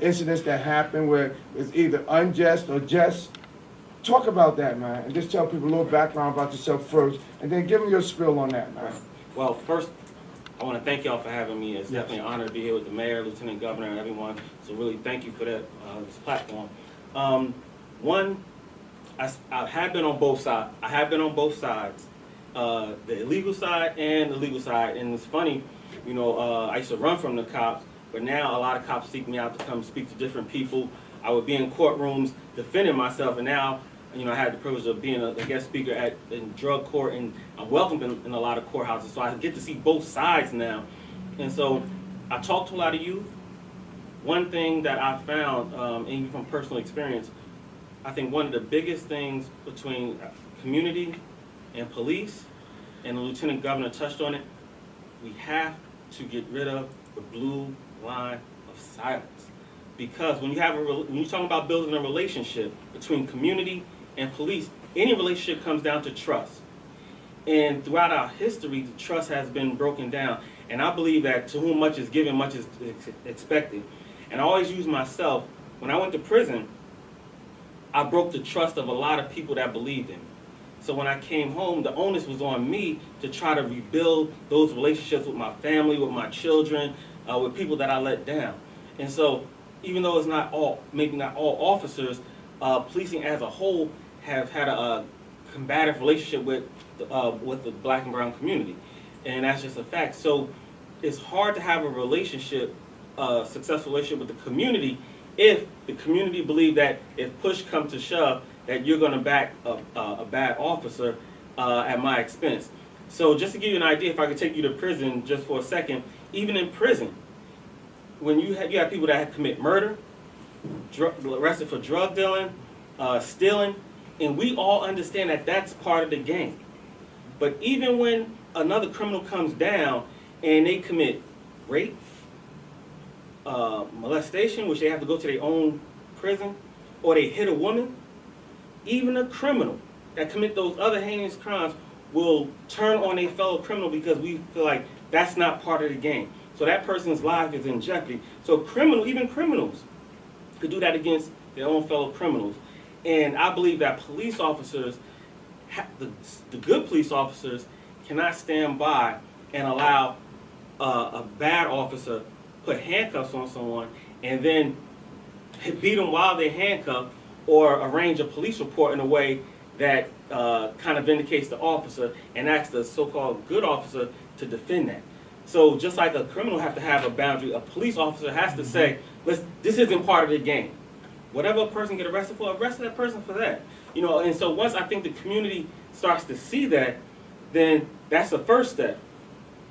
incidents that happened where it's either unjust or just. Talk about that, man, and just tell people a little background about yourself first, and then give them your spill on that, man. Well, first, I want to thank y'all for having me. It's definitely an honor to be here with the mayor, lieutenant governor, and everyone. So really, thank you for that this platform. One, I have been on both sides. I have been on both sides, the illegal side and the legal side. And it's funny, I used to run from the cops, but now a lot of cops seek me out to come speak to different people. I would be in courtrooms defending myself, and now, I had the privilege of being a guest speaker in drug court, and I'm welcomed in a lot of courthouses, so I get to see both sides now. And so I talk to a lot of youth. One thing that I found, even from personal experience, I think one of the biggest things between community and police, and the lieutenant governor touched on it, we have to get rid of the blue line of silence. Because when you're talking about building a relationship between community and police, any relationship comes down to trust. And throughout our history, the trust has been broken down. And I believe that to whom much is given, much is expected. And I always use myself. When I went to prison, I broke the trust of a lot of people that believed in me. So when I came home, the onus was on me to try to rebuild those relationships with my family, with my children, with people that I let down. And so even though it's maybe not all officers, policing as a whole have had a combative relationship with the black and brown community, and that's just a fact. So it's hard to have a relationship, successful relationship with the community, if the community believe that if push comes to shove, that you're going to back a bad officer at my expense. So just to give you an idea, if I could take you to prison just for a second, even in prison, when you have people that commit murder, arrested for drug dealing, stealing, and we all understand that that's part of the game. But even when another criminal comes down and they commit rape, molestation, which they have to go to their own prison, or they hit a woman, even a criminal that commit those other heinous crimes will turn on a fellow criminal because we feel like that's not part of the game. So that person's life is in jeopardy. So even criminals could do that against their own fellow criminals. And I believe that police officers, the good police officers, cannot stand by and allow a bad officer put handcuffs on someone and then beat them while they're handcuffed, or arrange a police report in a way that kind of vindicates the officer and asks the so-called good officer to defend that. So just like a criminal has to have a boundary, a police officer has to say, this isn't part of the game. Whatever a person get arrested for, arrest that person for that. You know, and so once I think the community starts to see that, then that's the first step.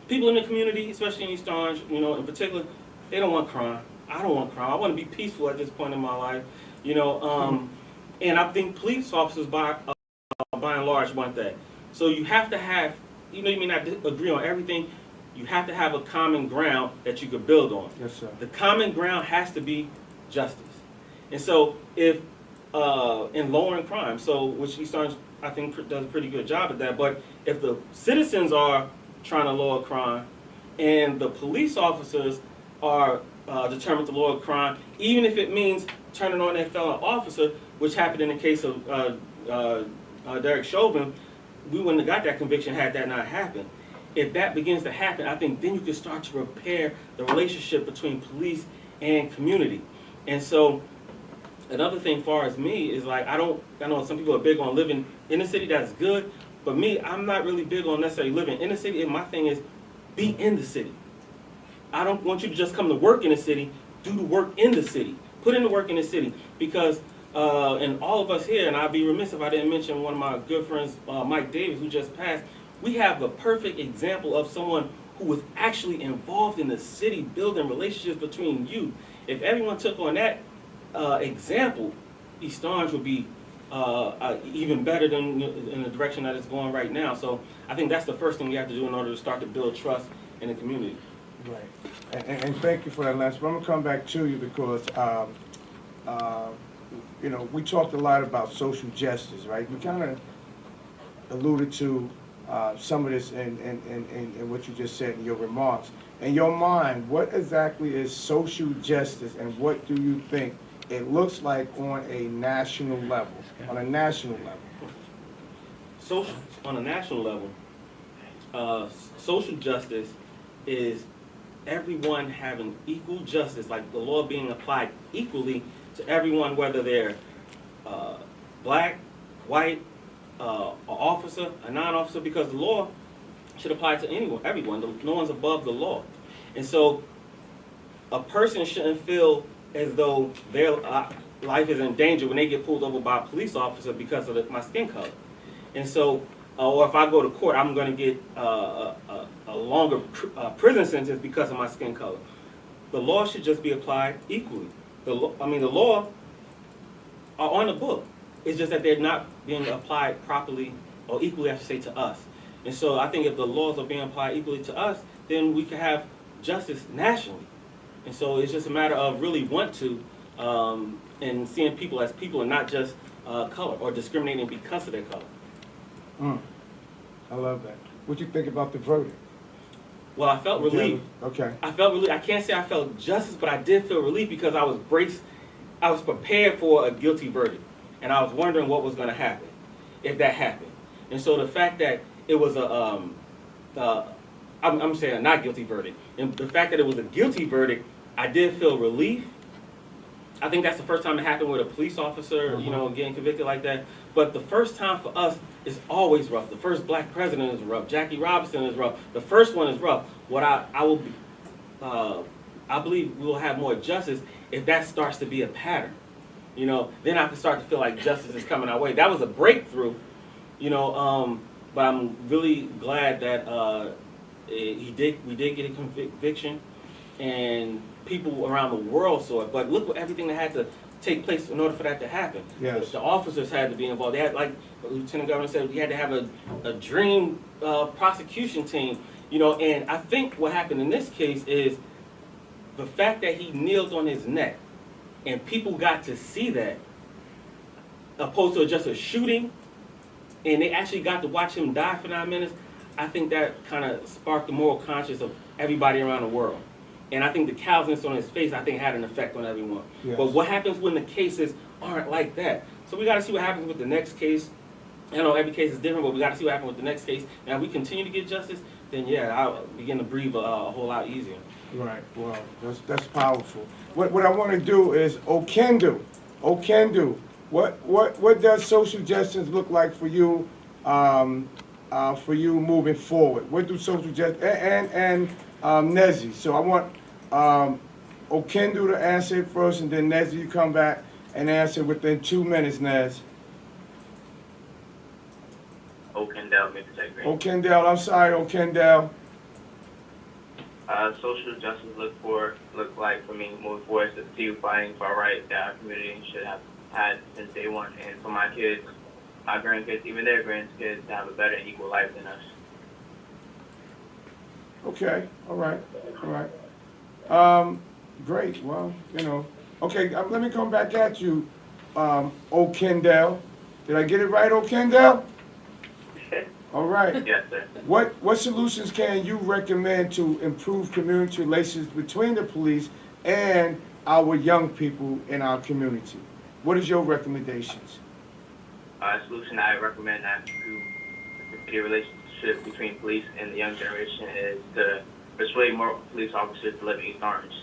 People in the community, especially in East Orange, you know, in particular, they don't want crime. I don't want crime. I want to be peaceful at this point in my life. You know, and I think police officers, by and large, want that. So you have to have, you know, you may not agree on everything, you have to have a common ground that you could build on. Yes, sir. The common ground has to be justice. And so if, in lowering crime, so which East Orange, I think, does a pretty good job at that, but if the citizens are trying to lower crime and the police officers are determined to lower crime, even if it means turning on that fellow officer, which happened in the case of Derek Chauvin, we wouldn't have got that conviction had that not happened. If that begins to happen, I think then you can start to repair the relationship between police and community. And so another thing far as me is like, I know some people are big on living in the city, that's good, but me, I'm not really big on necessarily living in the city, and my thing is be in the city. I don't want you to just come to work in the city, do the work in the city. Put in the work in the city, because and all of us here, and I'd be remiss if I didn't mention one of my good friends, Mike Davis, who just passed. We have a perfect example of someone who was actually involved in the city, building relationships between youth. If everyone took on that example, East Orange would be even better than in the direction that it's going right now. So I think that's the first thing we have to do in order to start to build trust in the community. Right. And thank you for that, Lance. But I'm going to come back to you because, you know, we talked a lot about social justice, right? We kind of alluded to some of this in what you just said in your remarks. In your mind, what exactly is social justice, and what do you think it looks like on a national level? On a national level. So, on a national level, social justice is everyone having equal justice, like the law being applied equally to everyone, whether they're black, white, an officer, a non-officer, because the law should apply to anyone, everyone. No one's above the law. And so a person shouldn't feel as though their life is in danger when they get pulled over by a police officer because of my skin color. And so, or if I go to court, I'm going to get a longer prison sentence because of my skin color. The law should just be applied equally. The law are on the book. It's just that they're not being applied properly or equally, I should say, to us. And so I think if the laws are being applied equally to us, then we can have justice nationally. And so it's just a matter of really want to and seeing people as people and not just color, or discriminating because of their color. I love that. What do you think about the verdict? Well, I felt relief. Okay. I felt relief. I can't say I felt justice, but I did feel relief because I was braced. I was prepared for a guilty verdict, and I was wondering what was going to happen if that happened. And so the fact that it was I'm saying a not guilty verdict, and the fact that it was a guilty verdict, I did feel relief. I think that's the first time it happened with a police officer, you know, getting convicted like that. But the first time for us is always rough. The first black president is rough. Jackie Robinson is rough. The first one is rough. What I believe we will have more justice if that starts to be a pattern. You know, then I can start to feel like justice is coming our way. That was a breakthrough, you know. But I'm really glad that we did get a conviction, and people around the world saw it. But look at everything that had to take place in order for that to happen. Yes. The officers had to be involved. They had, like Lieutenant Governor said, we had to have a dream prosecution team. You know, and I think what happened in this case is the fact that he kneeled on his neck and people got to see that, opposed to just a shooting, and they actually got to watch him die for 9 minutes, I think that kind of sparked the moral conscience of everybody around the world. And I think the callousness on his face, I think, had an effect on everyone. Yes. But what happens when the cases aren't like that? So we got to see what happens with the next case. I know every case is different, but we got to see what happens with the next case. And if we continue to get justice, then yeah, I'll begin to breathe a whole lot easier. Right. Well, that's powerful. What I want to do is Okendu. What does social justice look like for you? For you moving forward. What do social justice and Nezzy? So I want Okendu to answer it first, and then Nezzy, you come back and answer within 2 minutes, Nez. Okendale, Mr. Okendale, I'm sorry, Okendale. Social justice look like for me moving forward is to continue fighting for our rights that our community should have had since day one, and for my kids, my grandkids, even their grandkids, to have a better and equal life than us. Okay, all right. Great, well, okay, let me come back at you, Okendale. Did I get it right, Okendale? All right. Yes, sir. What solutions can you recommend to improve community relations between the police and our young people in our community? What is your recommendations? A solution I recommend that improve the relationship between police and the young generation is to persuade more police officers to live in East Orange.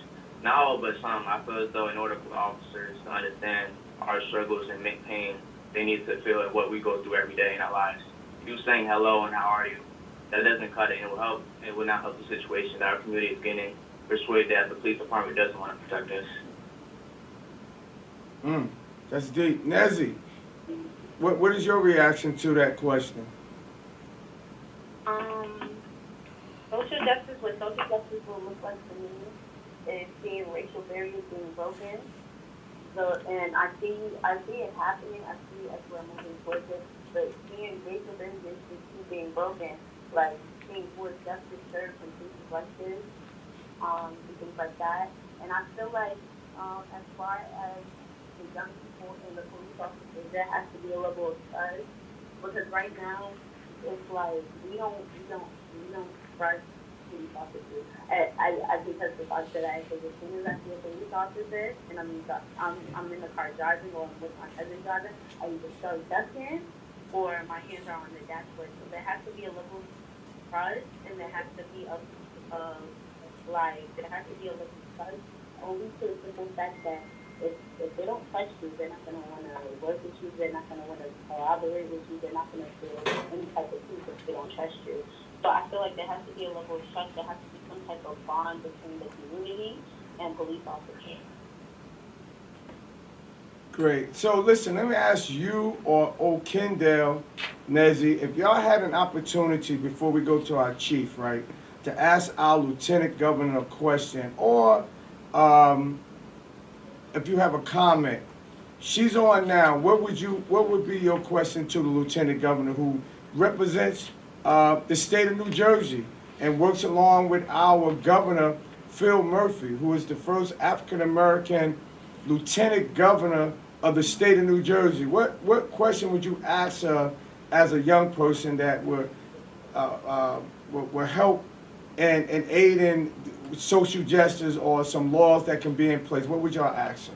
Not all, but some. I feel as though in order for officers to understand our struggles and make pain, they need to feel what we go through every day in our lives. You saying hello and how are you, that doesn't cut it. It will not help the situation that our community is getting persuaded that the police department doesn't want to protect us. That's deep. Nezzy, what is your reaction to that question? Social justice, what social justice will look like for me is seeing racial barriers being broken. So, and I see it happening. I see as we're moving towards it. But seeing racial barriers being broken, like seeing more justice served in cases like this, and things like that. And I feel like as far as the young people and the police officers, there has to be a level of trust, because right now it's like we don't trust police officers. I can testify to that, because as soon as I see a police officer and I'm in the car driving, or I'm with my cousin driving, I either start ducking or my hands are on the dashboard. So there has to be a level of trust, and there has to be a level of trust, only to the simple fact that if they don't trust you, they're not going to want to work with you, they're not going to want to collaborate with you, they're not going to feel any type of peace if they don't trust you. So I feel like there has to be a level of trust, there has to be some type of bond between the community and police officers. Great. So listen, let me ask you or Okendale, Nezzy, if y'all had an opportunity before we go to our chief, right, to ask our lieutenant governor a question, or if you have a comment, she's on now. What would be your question to the lieutenant governor, who represents the state of New Jersey and works along with our governor, Phil Murphy, who is the first African American lieutenant governor of the state of New Jersey? What question would you ask her as a young person that would help and aid in social justice or some laws that can be in place? What would y'all ask her?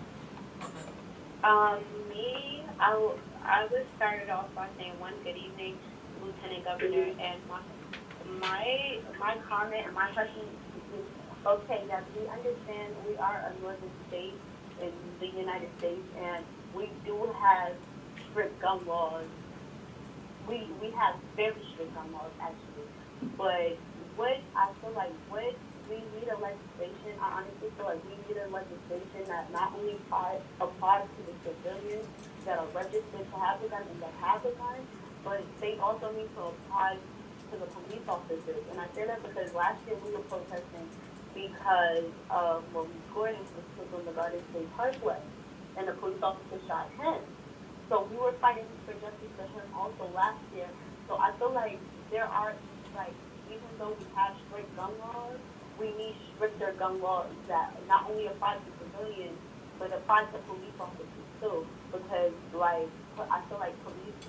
I would start it off by saying, one, good evening, Lieutenant Governor, and my comment and my question is, okay, yes, we understand we are a northern state in the United States, and we do have strict gun laws. We have very strict gun laws, actually. But what we need a legislation, I honestly feel like we need a legislation that not only applies to the civilians that are registered to have the gun and that have the gun, but they also need to apply to the police officers. And I say that because last year we were protesting because of Maurice Gordon was killed on the Garden State Parkway, and the police officer shot him. So we were fighting for justice for him also last year. So I feel like there are, like, even though we have strict gun laws, we need stricter gun laws that not only apply to civilians, but apply to police officers too. Because, like, I feel like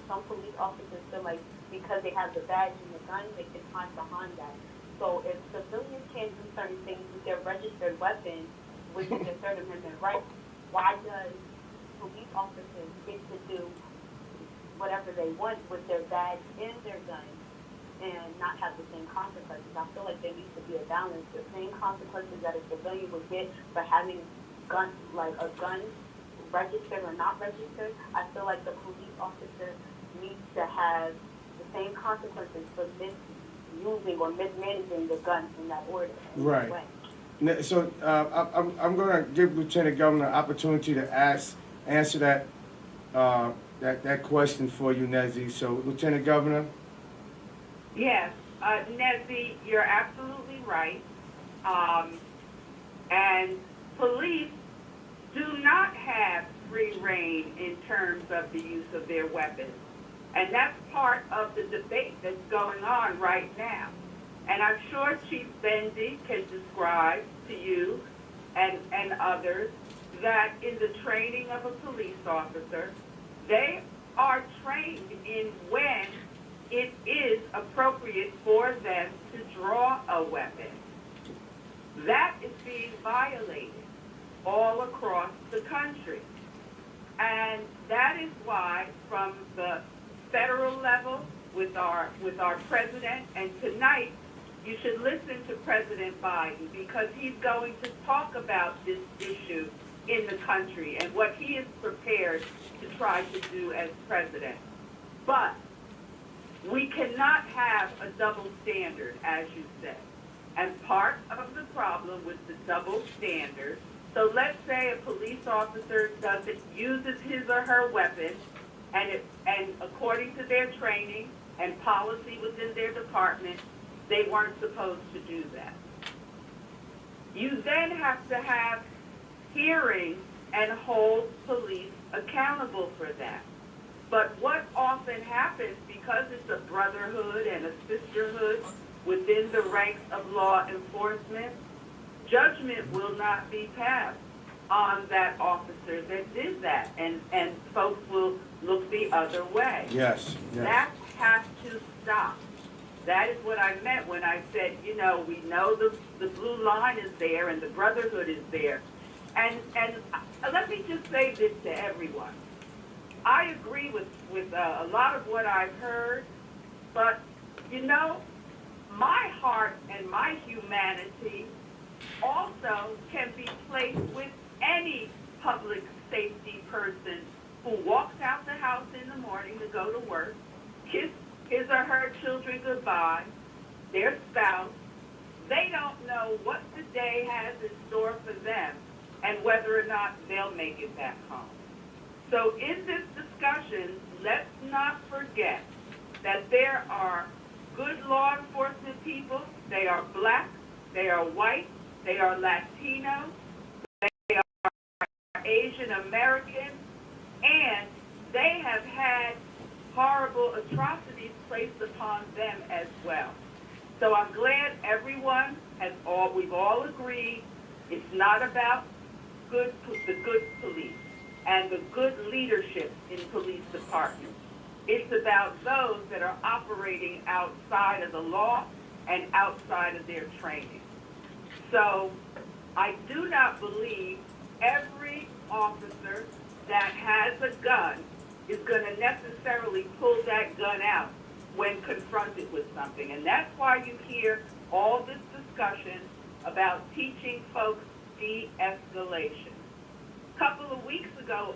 some police officers feel like because they have the badge and the gun, they can hide behind that. So if civilians can't do certain things with their registered weapons, which is their Third Amendment right, why does police officers get to do whatever they want with their badge and their gun and not have the same consequences? I feel like there needs to be a balance. The same consequences that a civilian would get for having a gun registered or not registered, I feel like the police officer needs to have the same consequences for misusing or mismanaging the gun in that order. Right. So I'm going to give Lieutenant Governor an opportunity to answer that question for you, Nezzy. So, Lieutenant Governor. Yes, Nezzy, you're absolutely right. And police do not have free rein in terms of the use of their weapons. And that's part of the debate that's going on right now. And I'm sure Chief Bendy can describe to you and others that in the training of a police officer, they are trained in when it is appropriate for them to draw a weapon. That is being violated all across the country. And that is why from the federal level with our president, and tonight you should listen to President Biden because he's going to talk about this issue in the country and what he is prepared to try to do as president. But we cannot have a double standard, as you said. And part of the problem with the double standard, so let's say a police officer uses his or her weapon, and according to their training and policy within their department, they weren't supposed to do that. You then have to have hearings and hold police accountable for that. But what often happens, because it's a brotherhood and a sisterhood within the ranks of law enforcement, judgment will not be passed on that officer that did that, and folks will look the other way. Yes. That has to stop. That is what I meant when I said, we know the blue line is there and the brotherhood is there. And let me just say this to everyone. I agree with a lot of what I've heard, but, my heart and my humanity also can be placed with any public safety person who walks out the house in the morning to go to work, kiss his or her children goodbye, their spouse. They don't know what the day has in store for them and whether or not they'll make it back home. So in this discussion, let's not forget that there are good law enforcement people. They are black, they are white, they are Latino, they are Asian American, and they have had horrible atrocities placed upon them as well. So I'm glad we've all agreed it's not about the good police and the good leadership in police departments. It's about those that are operating outside of the law and outside of their training. So I do not believe every officer that has a gun is going to necessarily pull that gun out when confronted with something. And that's why you hear all this discussion about teaching folks de-escalation. A couple of weeks ago,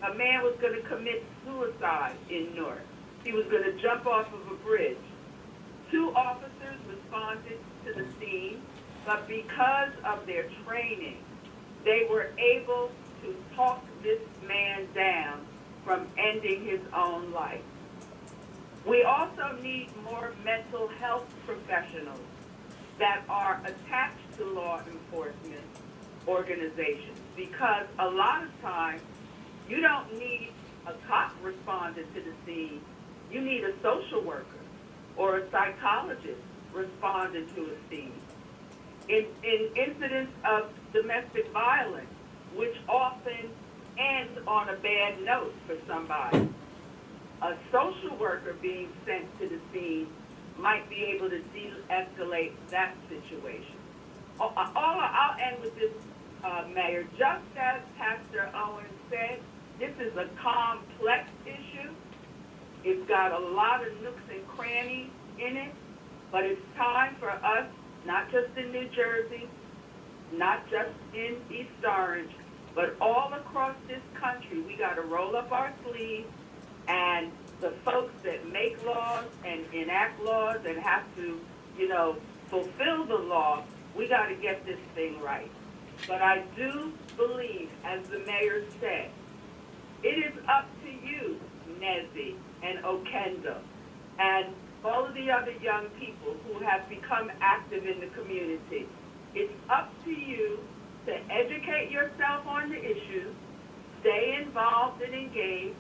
a man was going to commit suicide in Newark. He was going to jump off of a bridge. 2 officers responded to the scene, but because of their training, they were able to talk this man down from ending his own life. We also need more mental health professionals that are attached to law enforcement organizations, because a lot of times you don't need a cop responding to the scene. You need a social worker or a psychologist responding to a scene. in incidents of domestic violence, which often ends on a bad note for somebody. A social worker being sent to the scene might be able to de-escalate that situation. I'll end with this, Mayor. Just as Pastor Owen said, this is a complex issue. It's got a lot of nooks and crannies in it, but it's time for us, not just in New Jersey, not just in East Orange, but all across this country. We got to roll up our sleeves, and the folks that make laws and enact laws and have to, fulfill the law, we got to get this thing right. But I do believe, as the mayor said, it is up to you, Nezzy and Okendo, and all of the other young people who have become active in the community. It's up to you to educate yourself on the issues, stay involved and engaged,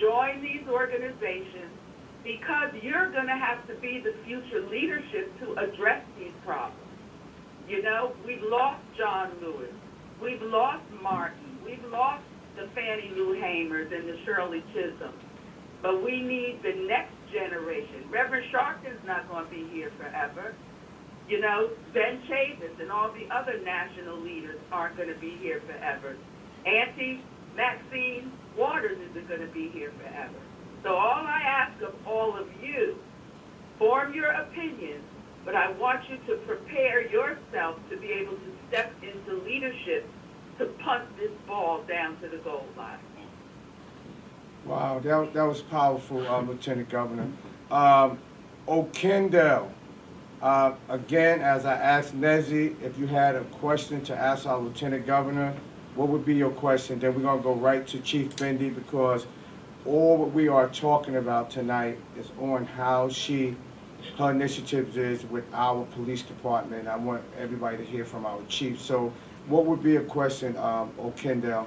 join these organizations, because you're going to have to be the future leadership to address these problems. We've lost John Lewis. We've lost Martin. We've lost the Fannie Lou Hamers and the Shirley Chisholm. But we need the next generation. Reverend Sharpton's not going to be here forever. Ben Chavis and all the other national leaders aren't going to be here forever. Auntie Maxine Waters isn't going to be here forever. So all I ask of all of you, form your opinions, but I want you to prepare yourself to be able to step into leadership to punt this ball down to the goal line. Wow, that was powerful, Lieutenant Governor. Okendo, again, as I asked Nezzy, if you had a question to ask our Lieutenant Governor, what would be your question? Then we're going to go right to Chief Bindi, because all what we are talking about tonight is on how her initiatives is with our police department. I want everybody to hear from our chief. So what would be a question, Okendo?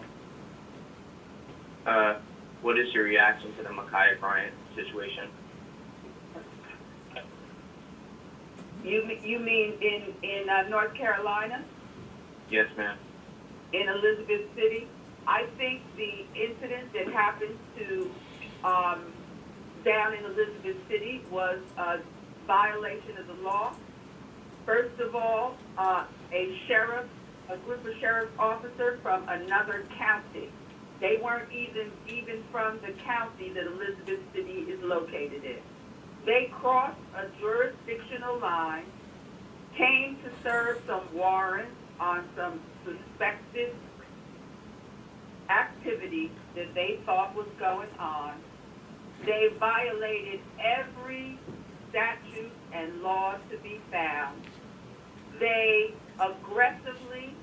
What is your reaction to the Ma'Khia Bryant situation? You mean in North Carolina? Yes, ma'am. In Elizabeth City? I think the incident that happened to down in Elizabeth City was a violation of the law. First of all, a group of sheriff officers from another county. They weren't even from the county that Elizabeth City is located in. They crossed a jurisdictional line, came to serve some warrants on some suspected activity that they thought was going on. They violated every statute and law to be found. They aggressively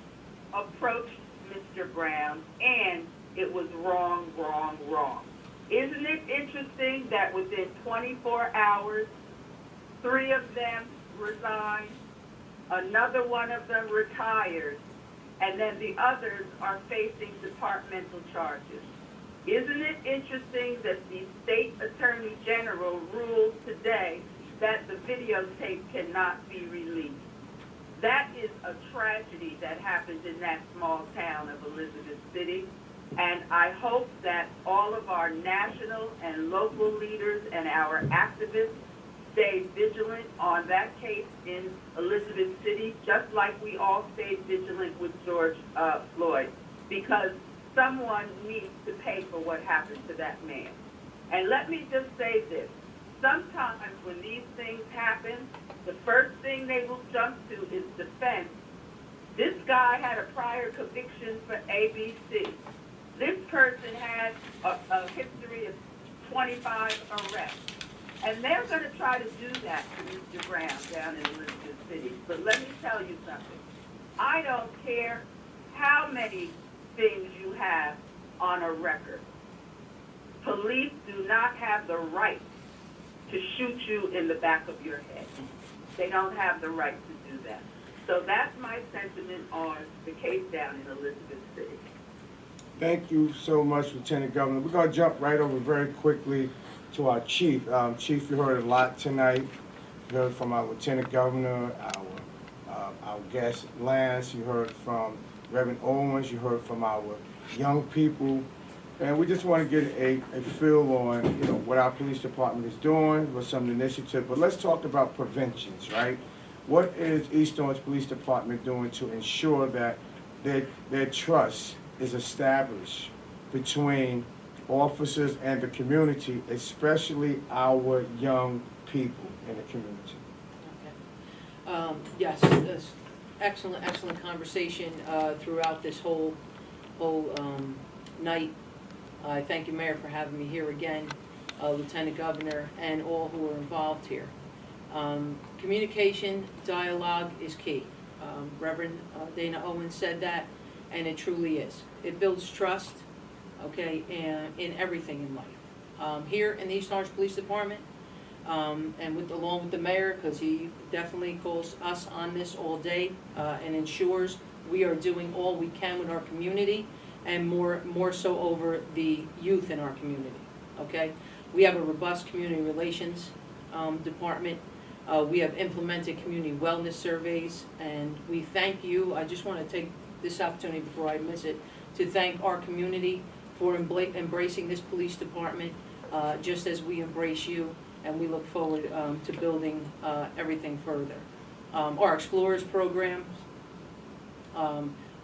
approached Mr. Brown, and it was wrong, wrong, wrong. Isn't it interesting that within 24 hours, 3 of them resigned, another one of them retired, and then the others are facing departmental charges? Isn't it interesting that the state attorney general ruled today that the videotape cannot be released? That is a tragedy that happened in that small town of Elizabeth City. And I hope that all of our national and local leaders and our activists stay vigilant on that case in Elizabeth City, just like we all stayed vigilant with George Floyd, because someone needs to pay for what happened to that man. And let me just say this. Sometimes when these things happen, the first thing they will jump to is defense. This guy had a prior conviction for ABC. This person had a history of 25 arrests. And they're going to try to do that to Mr. Brown down in Elizabeth City. But let me tell you something. I don't care how many things you have on a record. Police do not have the right to shoot you in the back of your head. They don't have the right to do that. So that's my sentiment on the case down in Elizabeth City. Thank you so much, Lieutenant Governor. We're going to jump right over very quickly to our chief. Chief, you heard a lot tonight. You heard from our Lieutenant Governor, our our guest Lance, you heard from Reverend Owens, you heard from our young people. And we just want to get a feel on, what our police department is doing, what some initiatives. But let's talk about preventions, right? What is East Orange Police Department doing to ensure that their trust is established between officers and the community, especially our young people in the community? Okay. Yes, excellent conversation throughout this whole night. I thank you, Mayor, for having me here again, Lieutenant Governor, and all who are involved here. Communication, dialogue is key. Reverend Dana Owens said that, and it truly is. It builds trust, okay, in everything in life. Here in the East Orange Police Department, and along with the mayor, because he definitely calls us on this all day and ensures we are doing all we can with our community, and more so over the youth in our community, okay? We have a robust community relations department. We have implemented community wellness surveys, and we thank you. I just want to take this opportunity before I miss it to thank our community for embracing this police department just as we embrace you, and we look forward to building everything further. Our Explorers program,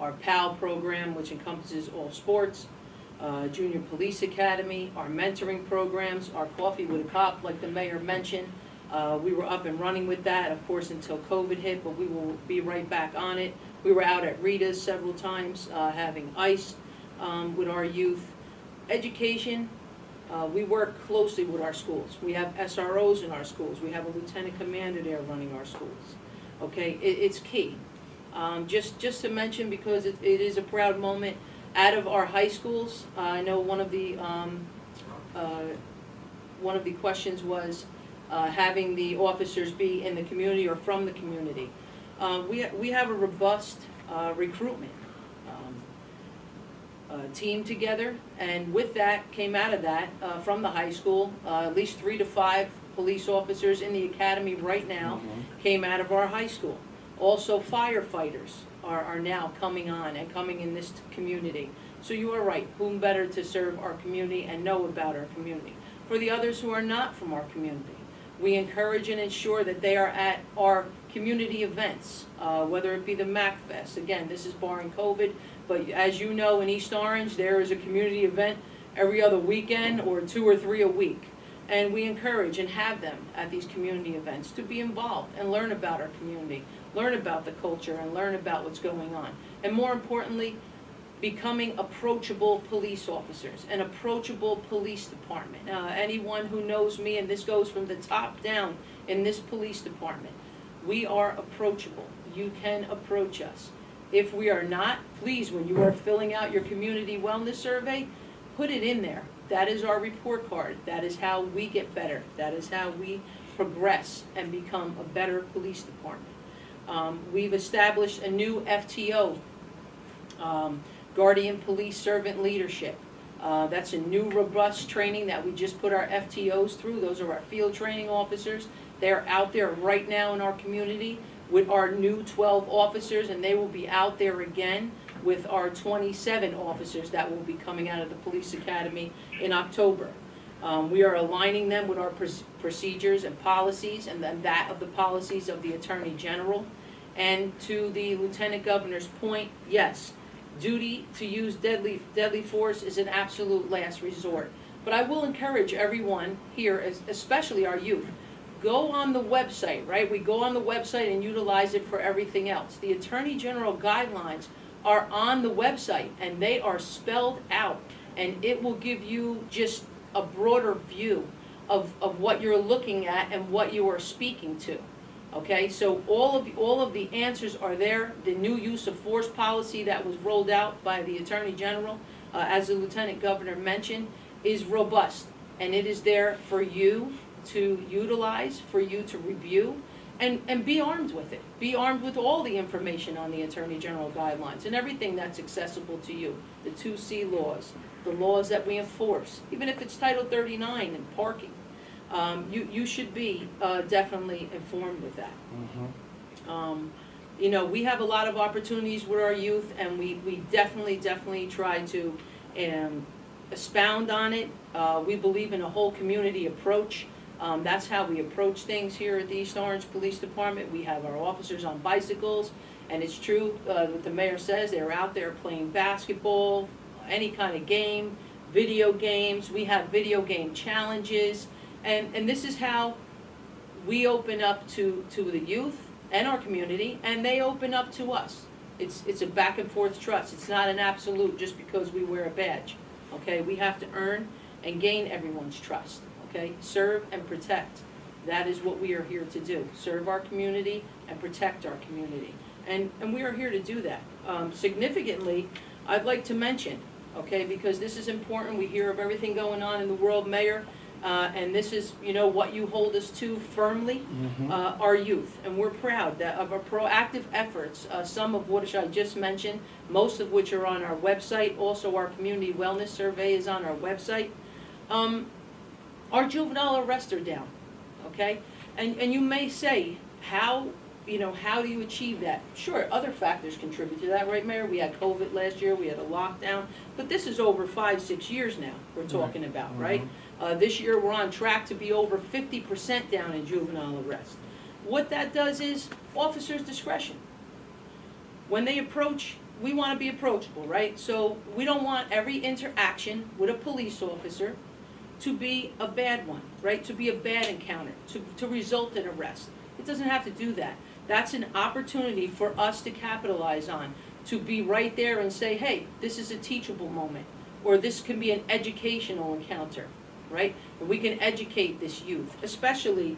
our PAL program, which encompasses all sports, Junior Police Academy, our mentoring programs, our Coffee with a Cop, like the mayor mentioned. We were up and running with that, of course, until COVID hit, but we will be right back on it. We were out at Rita's several times having ice with our youth. Education, we work closely with our schools. We have SROs in our schools. We have a lieutenant commander there running our schools. Okay, it's key. Just to mention, because it is a proud moment, out of our high schools, I know one of the questions was having the officers be in the community or from the community. We have a robust recruitment team together, and with that, came out of that, from the high school, at least 3 to 5 police officers in the academy right now came out of our high school. Also, firefighters are now coming on and coming in this community. So you are right, whom better to serve our community and know about our community. For the others who are not from our community, we encourage and ensure that they are at our community events, whether it be the MAC Fest. Again, this is barring COVID, but as you know, in East Orange, there is a community event every other weekend or 2 or 3 a week. And we encourage and have them at these community events to be involved and learn about our community, learn about the culture, and learn about what's going on. And more importantly, becoming approachable police officers, an approachable police department. Anyone who knows me, and this goes from the top down in this police department, we are approachable. You can approach us. If we are not, please, when you are filling out your community wellness survey, put it in there. That is our report card. That is how we get better. That is how we progress and become a better police department. We've established a new FTO, Guardian Police Servant Leadership. That's a new robust training that we just put our FTOs through. Those are our field training officers. They're out there right now in our community with our new 12 officers, and they will be out there again with our 27 officers that will be coming out of the police academy in October. We are aligning them with our procedures and policies, and then that of the policies of the Attorney General. And to the Lieutenant Governor's point, yes, duty to use deadly force is an absolute last resort. But I will encourage everyone here, especially our youth, go on the website, right? We go on the website and utilize it for everything else. The Attorney General guidelines are on the website, and they are spelled out, and it will give you just a broader view of what you're looking at and what you are speaking to. Okay, so all of the answers are there. The new use of force policy that was rolled out by the Attorney General, as the Lieutenant Governor mentioned, is robust, and it is there for you to utilize, for you to review, and be armed with it. Be armed with all the information on the Attorney General guidelines and everything that's accessible to you. The 2C laws, the laws that we enforce, even if it's Title 39 and parking. You should be definitely informed with that. you know, we have a lot of opportunities with our youth, and we definitely try to expound on it. We believe in a whole community approach. That's how we approach things here at the East Orange Police Department. We have our officers on bicycles, and it's true what the mayor says, they're out there playing basketball, any kind of game, video games. We have video game challenges, and this is how we open up to the youth and our community, and they open up to us. It's a back and forth trust. It's not an absolute just because we wear a badge. Okay, we have to earn and gain everyone's trust. Okay, serve and protect. That is what we are here to do. Serve our community and protect our community. And we are here to do that. Significantly, I'd like to mention, okay, because this is important. We hear of everything going on in the world, Mayor, and this is, you know, what you hold us to firmly, our youth. And we're proud that of our proactive efforts, some of which I just mentioned, most of which are on our website. Also, our community wellness survey is on our website. Our juvenile arrests are down, okay? And you may say, how do you achieve that? Sure, other factors contribute to that, right, Mayor? We had COVID last year, we had a lockdown, but this is over 5-6 years now we're talking about, right? This year we're on track to be over 50% down in juvenile arrests. What that does is officers' discretion. When they approach, we want to be approachable, right? So we don't want every interaction with a police officer to be a bad one, right? To be a bad encounter, to result in arrest. It doesn't have to do that. That's an opportunity for us to capitalize on, to be right there and say, hey, this is a teachable moment, or this can be an educational encounter, right? And we can educate this youth, especially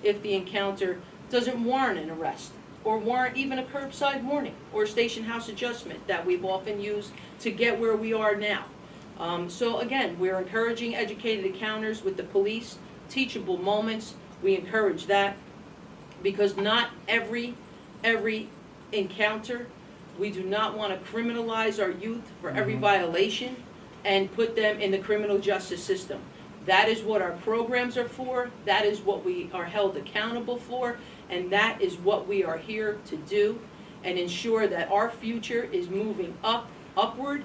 if the encounter doesn't warrant an arrest, or warrant even a curbside warning, or a station house adjustment that we've often used to get where we are now. So again, we're encouraging educated encounters with the police, teachable moments. We encourage that because not every encounter, we do not want to criminalize our youth for every violation and put them in the criminal justice system. That is what our programs are for. That is what we are held accountable for. And that is what we are here to do and ensure that our future is moving upward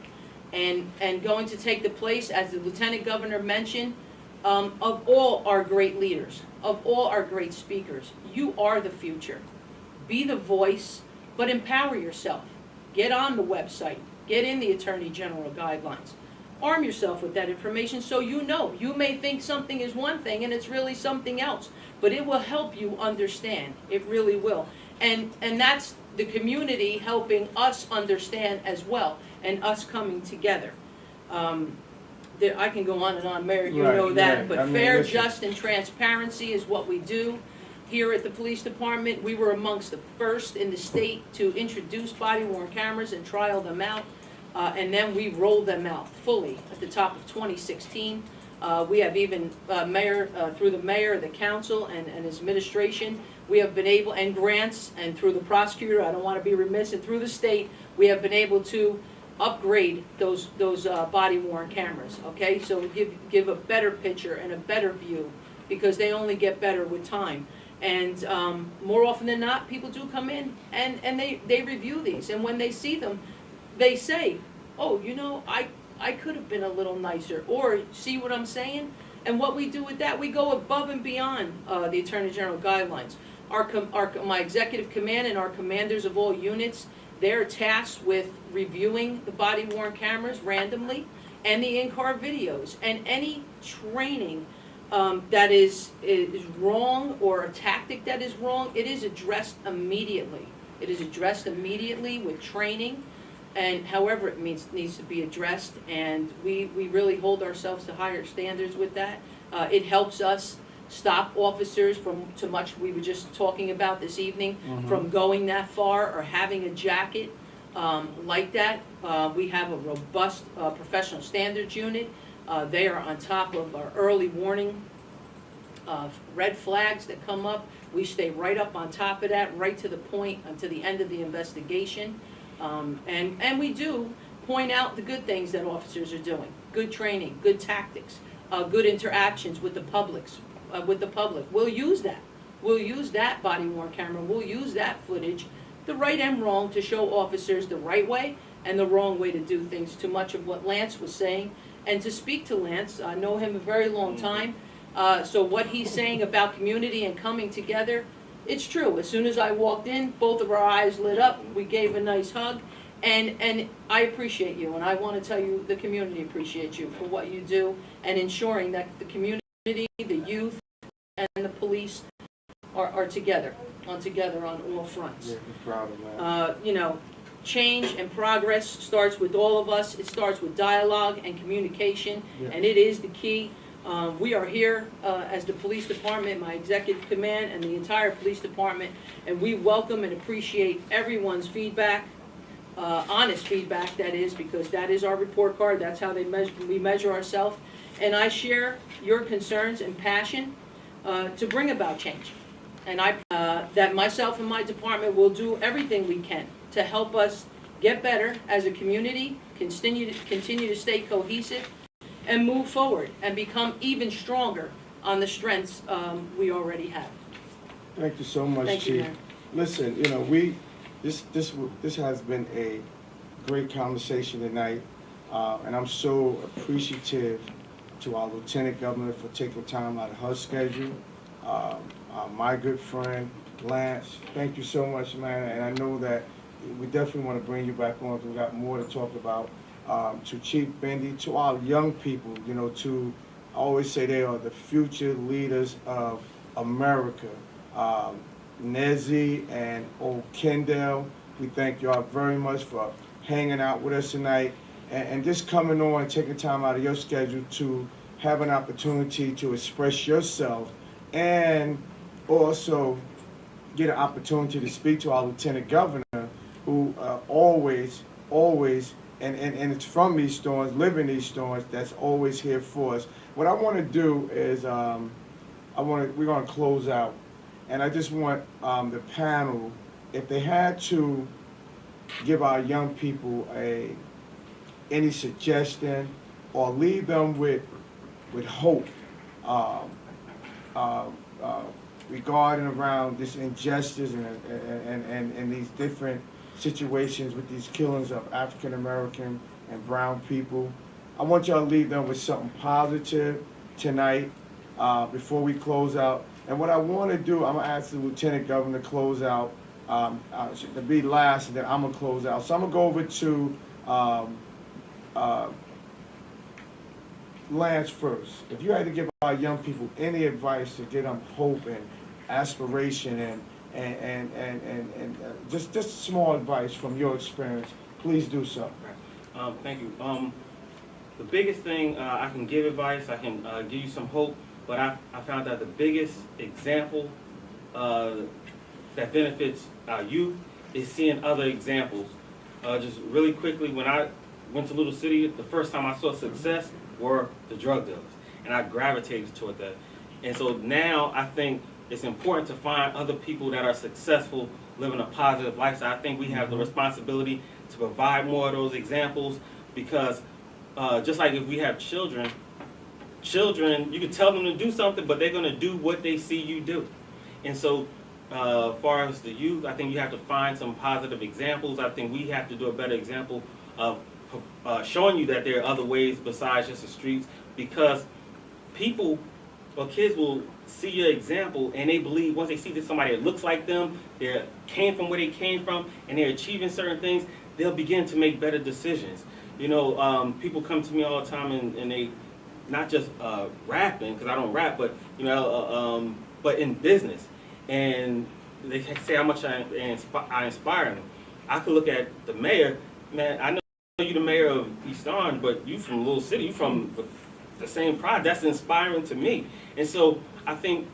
and going to take the place, as the Lieutenant Governor mentioned, of all our great leaders, of all our great speakers. You are the future. Be the voice, but empower yourself. Get on the website. Get in the Attorney General guidelines. Arm yourself with that information so you know. You may think something is one thing and it's really something else, but it will help you understand. It really will. And that's the community helping us understand as well, and us coming together. I can go on and on, Mayor, you know that, but fair, just, and transparency is what we do here at the police department. We were amongst the first in the state to introduce body-worn cameras and trial them out, and then we rolled them out fully at the top of 2016. We have even, through the mayor, the council, and his administration, we have been able, and grants, and through the prosecutor, I don't want to be remiss, and through the state, we have been able to upgrade those body-worn cameras, okay? So give a better picture and a better view, because they only get better with time. And more often than not, people do come in and they review these, and when they see them, they say, oh, you know, I could have been a little nicer, or see what I'm saying? And what we do with that, we go above and beyond the Attorney General guidelines. My executive command and our commanders of all units, they're tasked with reviewing the body-worn cameras randomly and the in-car videos, and any training that is wrong, or a tactic that is wrong, it is addressed immediately. It is addressed immediately with training, and however it needs to be addressed, and we really hold ourselves to higher standards with that. It helps us stop officers from, too much we were just talking about this evening, from going that far or having a jacket like that. We have a robust professional standards unit. They are on top of our early warning red flags that come up. We stay right up on top of that, right to the point, until the end of the investigation. And we do point out the good things that officers are doing. Good training, good tactics, good interactions with the public. We'll use that. we'll use that body-worn camera, we'll use that footage, the right and wrong, to show officers the right way and the wrong way to do things, to much of what Lance was saying. And to speak to Lance, I know him a very long time, so what he's saying about community and coming together, it's true. As soon as I walked in, both of our eyes lit up, we gave a nice hug, and I appreciate you, and I want to tell you the community appreciates you for what you do and ensuring that the community, the youth, and the police are together on all fronts. Yeah, we're proud of that. You know, change and progress starts with all of us. It starts with dialogue and communication, Yeah. and it is the key. We are here as the police department, my executive command, and the entire police department, and we welcome and appreciate everyone's feedback, honest feedback, that is, because that is our report card. That's how we measure ourselves. And I share your concerns and passion to bring about change. And that myself and my department will do everything we can to help us get better as a community, continue to stay cohesive, and move forward and become even stronger on the strengths we already have. Thank you so much, Thank you, Chief. Mayor. Listen, you know, this has been a great conversation tonight, and I'm so appreciative to our Lieutenant Governor for taking time out of her schedule. My good friend Lance, thank you so much, man. And I know that we definitely want to bring you back on because we got more to talk about. To Chief Bendy, to our young people, you know, I always say they are the future leaders of America. Nezzy and old Kendall, we thank y'all very much for hanging out with us tonight and just coming on and taking time out of your schedule to have an opportunity to express yourself and also get an opportunity to speak to our Lieutenant Governor, who always, and it's from East Orange, live in East Orange, that's always here for us. What I want to do is we're going to close out, and I just want the panel, if they had to give our young people any suggestion or leave them with hope regarding around this injustice and these different situations with these killings of African American and brown people. I want y'all to leave them with something positive tonight before we close out. And what I want to do, I'm going to ask the Lieutenant Governor to close out, to be last, and then I'm going to close out. So I'm going to go over to Lance first. If you had to give our young people any advice to give them hope and aspiration and just small advice from your experience, please do so. Thank you. The biggest thing I can give advice, I can give you some hope, but I found that the biggest example that benefits our youth is seeing other examples. Just really quickly, when I went to Little City, the first time I saw success were the drug dealers, and I gravitated toward that. And so now I think it's important to find other people that are successful, living a positive lifestyle. I think we have the responsibility to provide more of those examples, because just like if we have children, you can tell them to do something, but they're going to do what they see you do. And so as far as the youth, I think you have to find some positive examples. I think we have to do a better example of showing you that there are other ways besides just the streets, because people or kids will see your example and they believe, once they see that somebody that looks like them, they came from where they came from, and they're achieving certain things, they'll begin to make better decisions. You know, people come to me all the time and they, not just rapping, because I don't rap, but, you know, but in business. And they say how much I inspire them. I could look at the mayor, man, I know you're the mayor of East Orange, but you from Little City, you from the same pride. That's inspiring to me. And so I think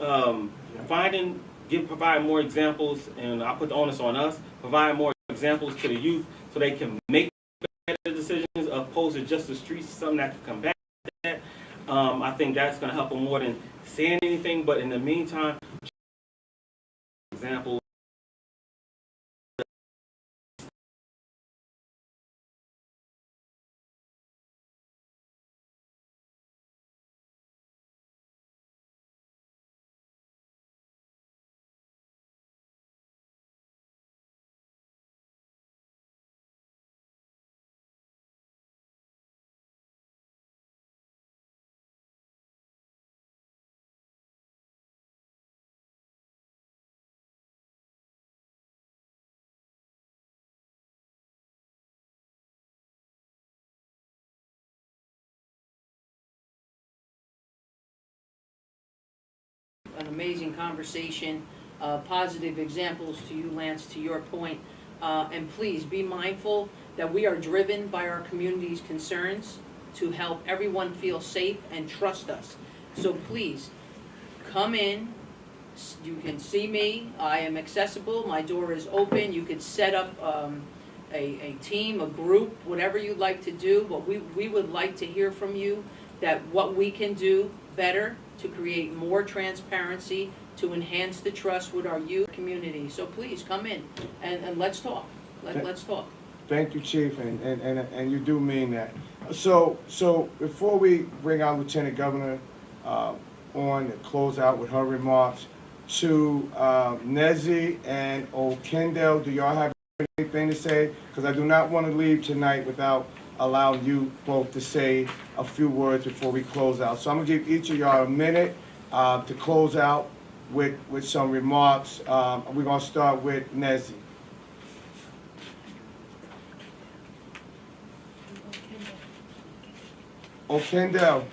provide more examples, and I put the onus on us, provide more examples to the youth so they can make better decisions opposed to just the streets, something that can combat that. I think that's going to help them more than saying anything, but in the meantime, example amazing conversation, positive examples to you, Lance, to your point. And please be mindful that we are driven by our community's concerns to help everyone feel safe and trust us. So please, come in. You can see me. I am accessible. My door is open. You could set up a team, a group, whatever you'd like to do. But we would like to hear from you that what we can do better to create more transparency, to enhance the trust with our youth community. So please come in and let's talk. Let's talk. Thank you, Chief, and you do mean that. So before we bring our Lieutenant Governor on to close out with her remarks, to Nezzy and Okendel, do y'all have anything to say? Because I do not want to leave tonight without allowing you both to say a few words before we close out. So I'm going to give each of y'all a minute to close out with some remarks. We're going to start with Nezzy. Okendel.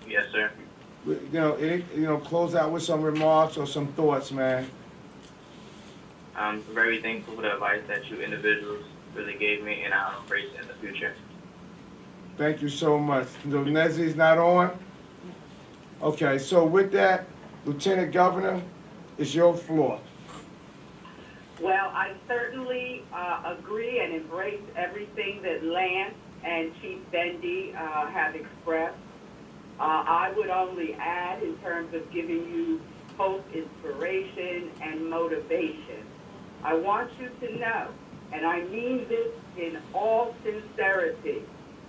Yes, sir. Close out with some remarks or some thoughts, man. I'm very thankful for the advice that you individuals really gave me, and I'll embrace it in the future. Thank you so much. Nezzy's not on? Okay, so with that, Lieutenant Governor, it's your floor. Well, I certainly agree and embrace everything that Lance and Chief Bendy have expressed. I would only add in terms of giving you hope, inspiration, and motivation. I want you to know, and I mean this in all sincerity,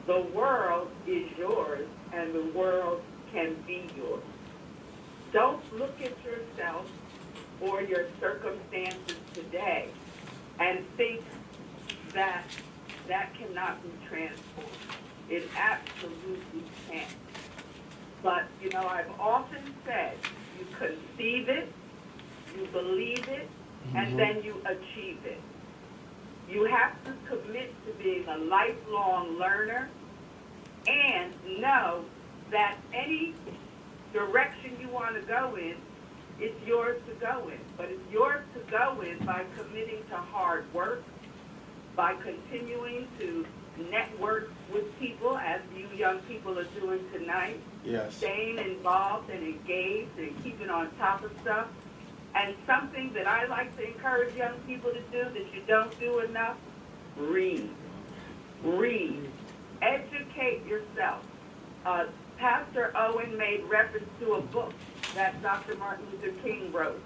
the world is yours and the world can be yours. Don't look at yourself or your circumstances today and think that that cannot be transformed. It absolutely can. But, I've often said, you conceive it, you believe it, and then you achieve it. You have to commit to being a lifelong learner and know that any direction you want to go in, it's yours to go in. But it's yours to go in by committing to hard work, by continuing to network with people, as you young people are doing tonight. Yes. Staying involved and engaged and keeping on top of stuff. And something that I like to encourage young people to do that you don't do enough, read. Read. Educate yourself. Pastor Owen made reference to a book that Dr. Martin Luther King wrote,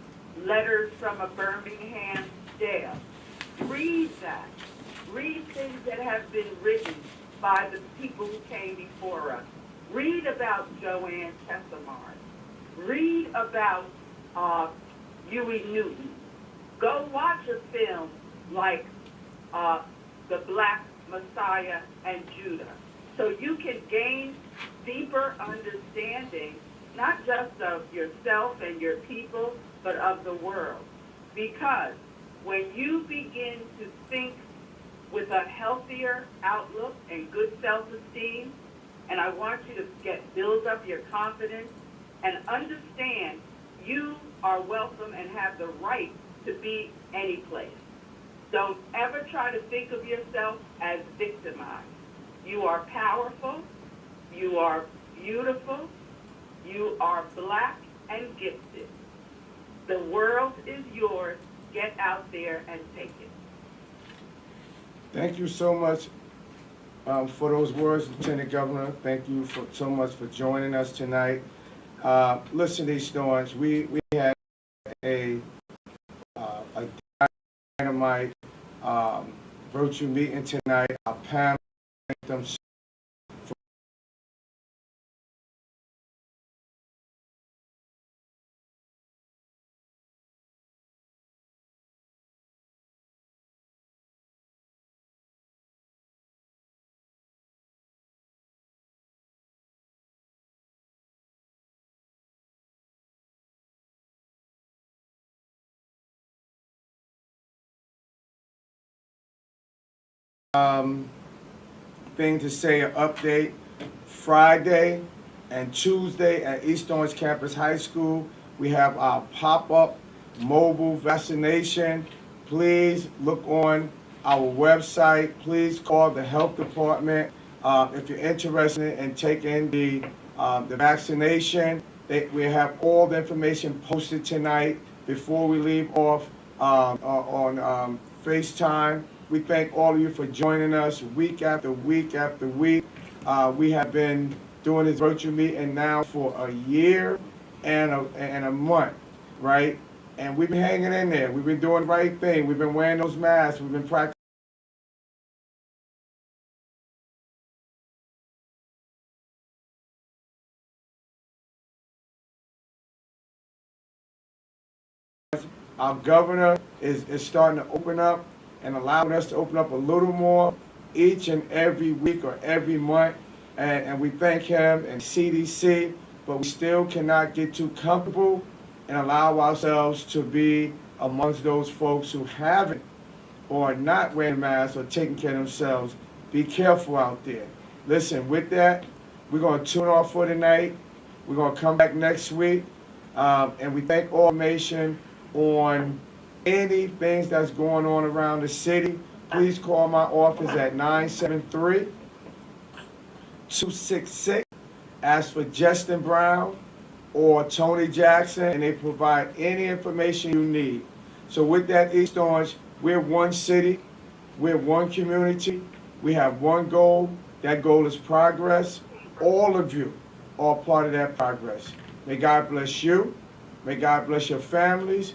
Letters from a Birmingham Jail. Read that. Read things that have been written by the people who came before us. Read about Joanne Chesimard. Read about Huey Newton. Go watch a film like The Black Messiah and Judah, so you can gain deeper understanding, not just of yourself and your people, but of the world. Because when you begin to think with a healthier outlook and good self-esteem, and I want you to build up your confidence and understand you are welcome and have the right to be any place. Don't ever try to think of yourself as victimized. You are powerful, you are beautiful, you are black and gifted. The world is yours. Get out there and take it. Thank you so much for those words, Lieutenant Governor. Thank you so much for joining us tonight. Listen, these Thorns, we had a dynamite virtual meeting tonight. Our panel, thank them thing to say, an update. Friday, And Tuesday at East Orange Campus High School, we have our pop-up mobile vaccination. Please look on our website. Please call the health department if you're interested in taking the vaccination. We have all the information posted tonight before we leave off on FaceTime. We thank all of you for joining us week after week after week. We have been doing this virtual meeting now for a year and a month, right? And we've been hanging in there. We've been doing the right thing. We've been wearing those masks. We've been practicing. Our governor is starting to open up and allowing us to open up a little more each and every week or every month. And we thank him and CDC, but we still cannot get too comfortable and allow ourselves to be amongst those folks who haven't or are not wearing masks or taking care of themselves. Be careful out there. Listen, with that, we're going to tune off for tonight. We're going to come back next week. And we thank all information on any things that's going on around the city. Please call my office at 973-266. Ask for Justin Brown or Tony Jackson, and they provide any information you need. So with that, East Orange, we're one city, we're one community, we have one goal. That goal is progress. All of you are part of that progress. May God bless you. May God bless your families.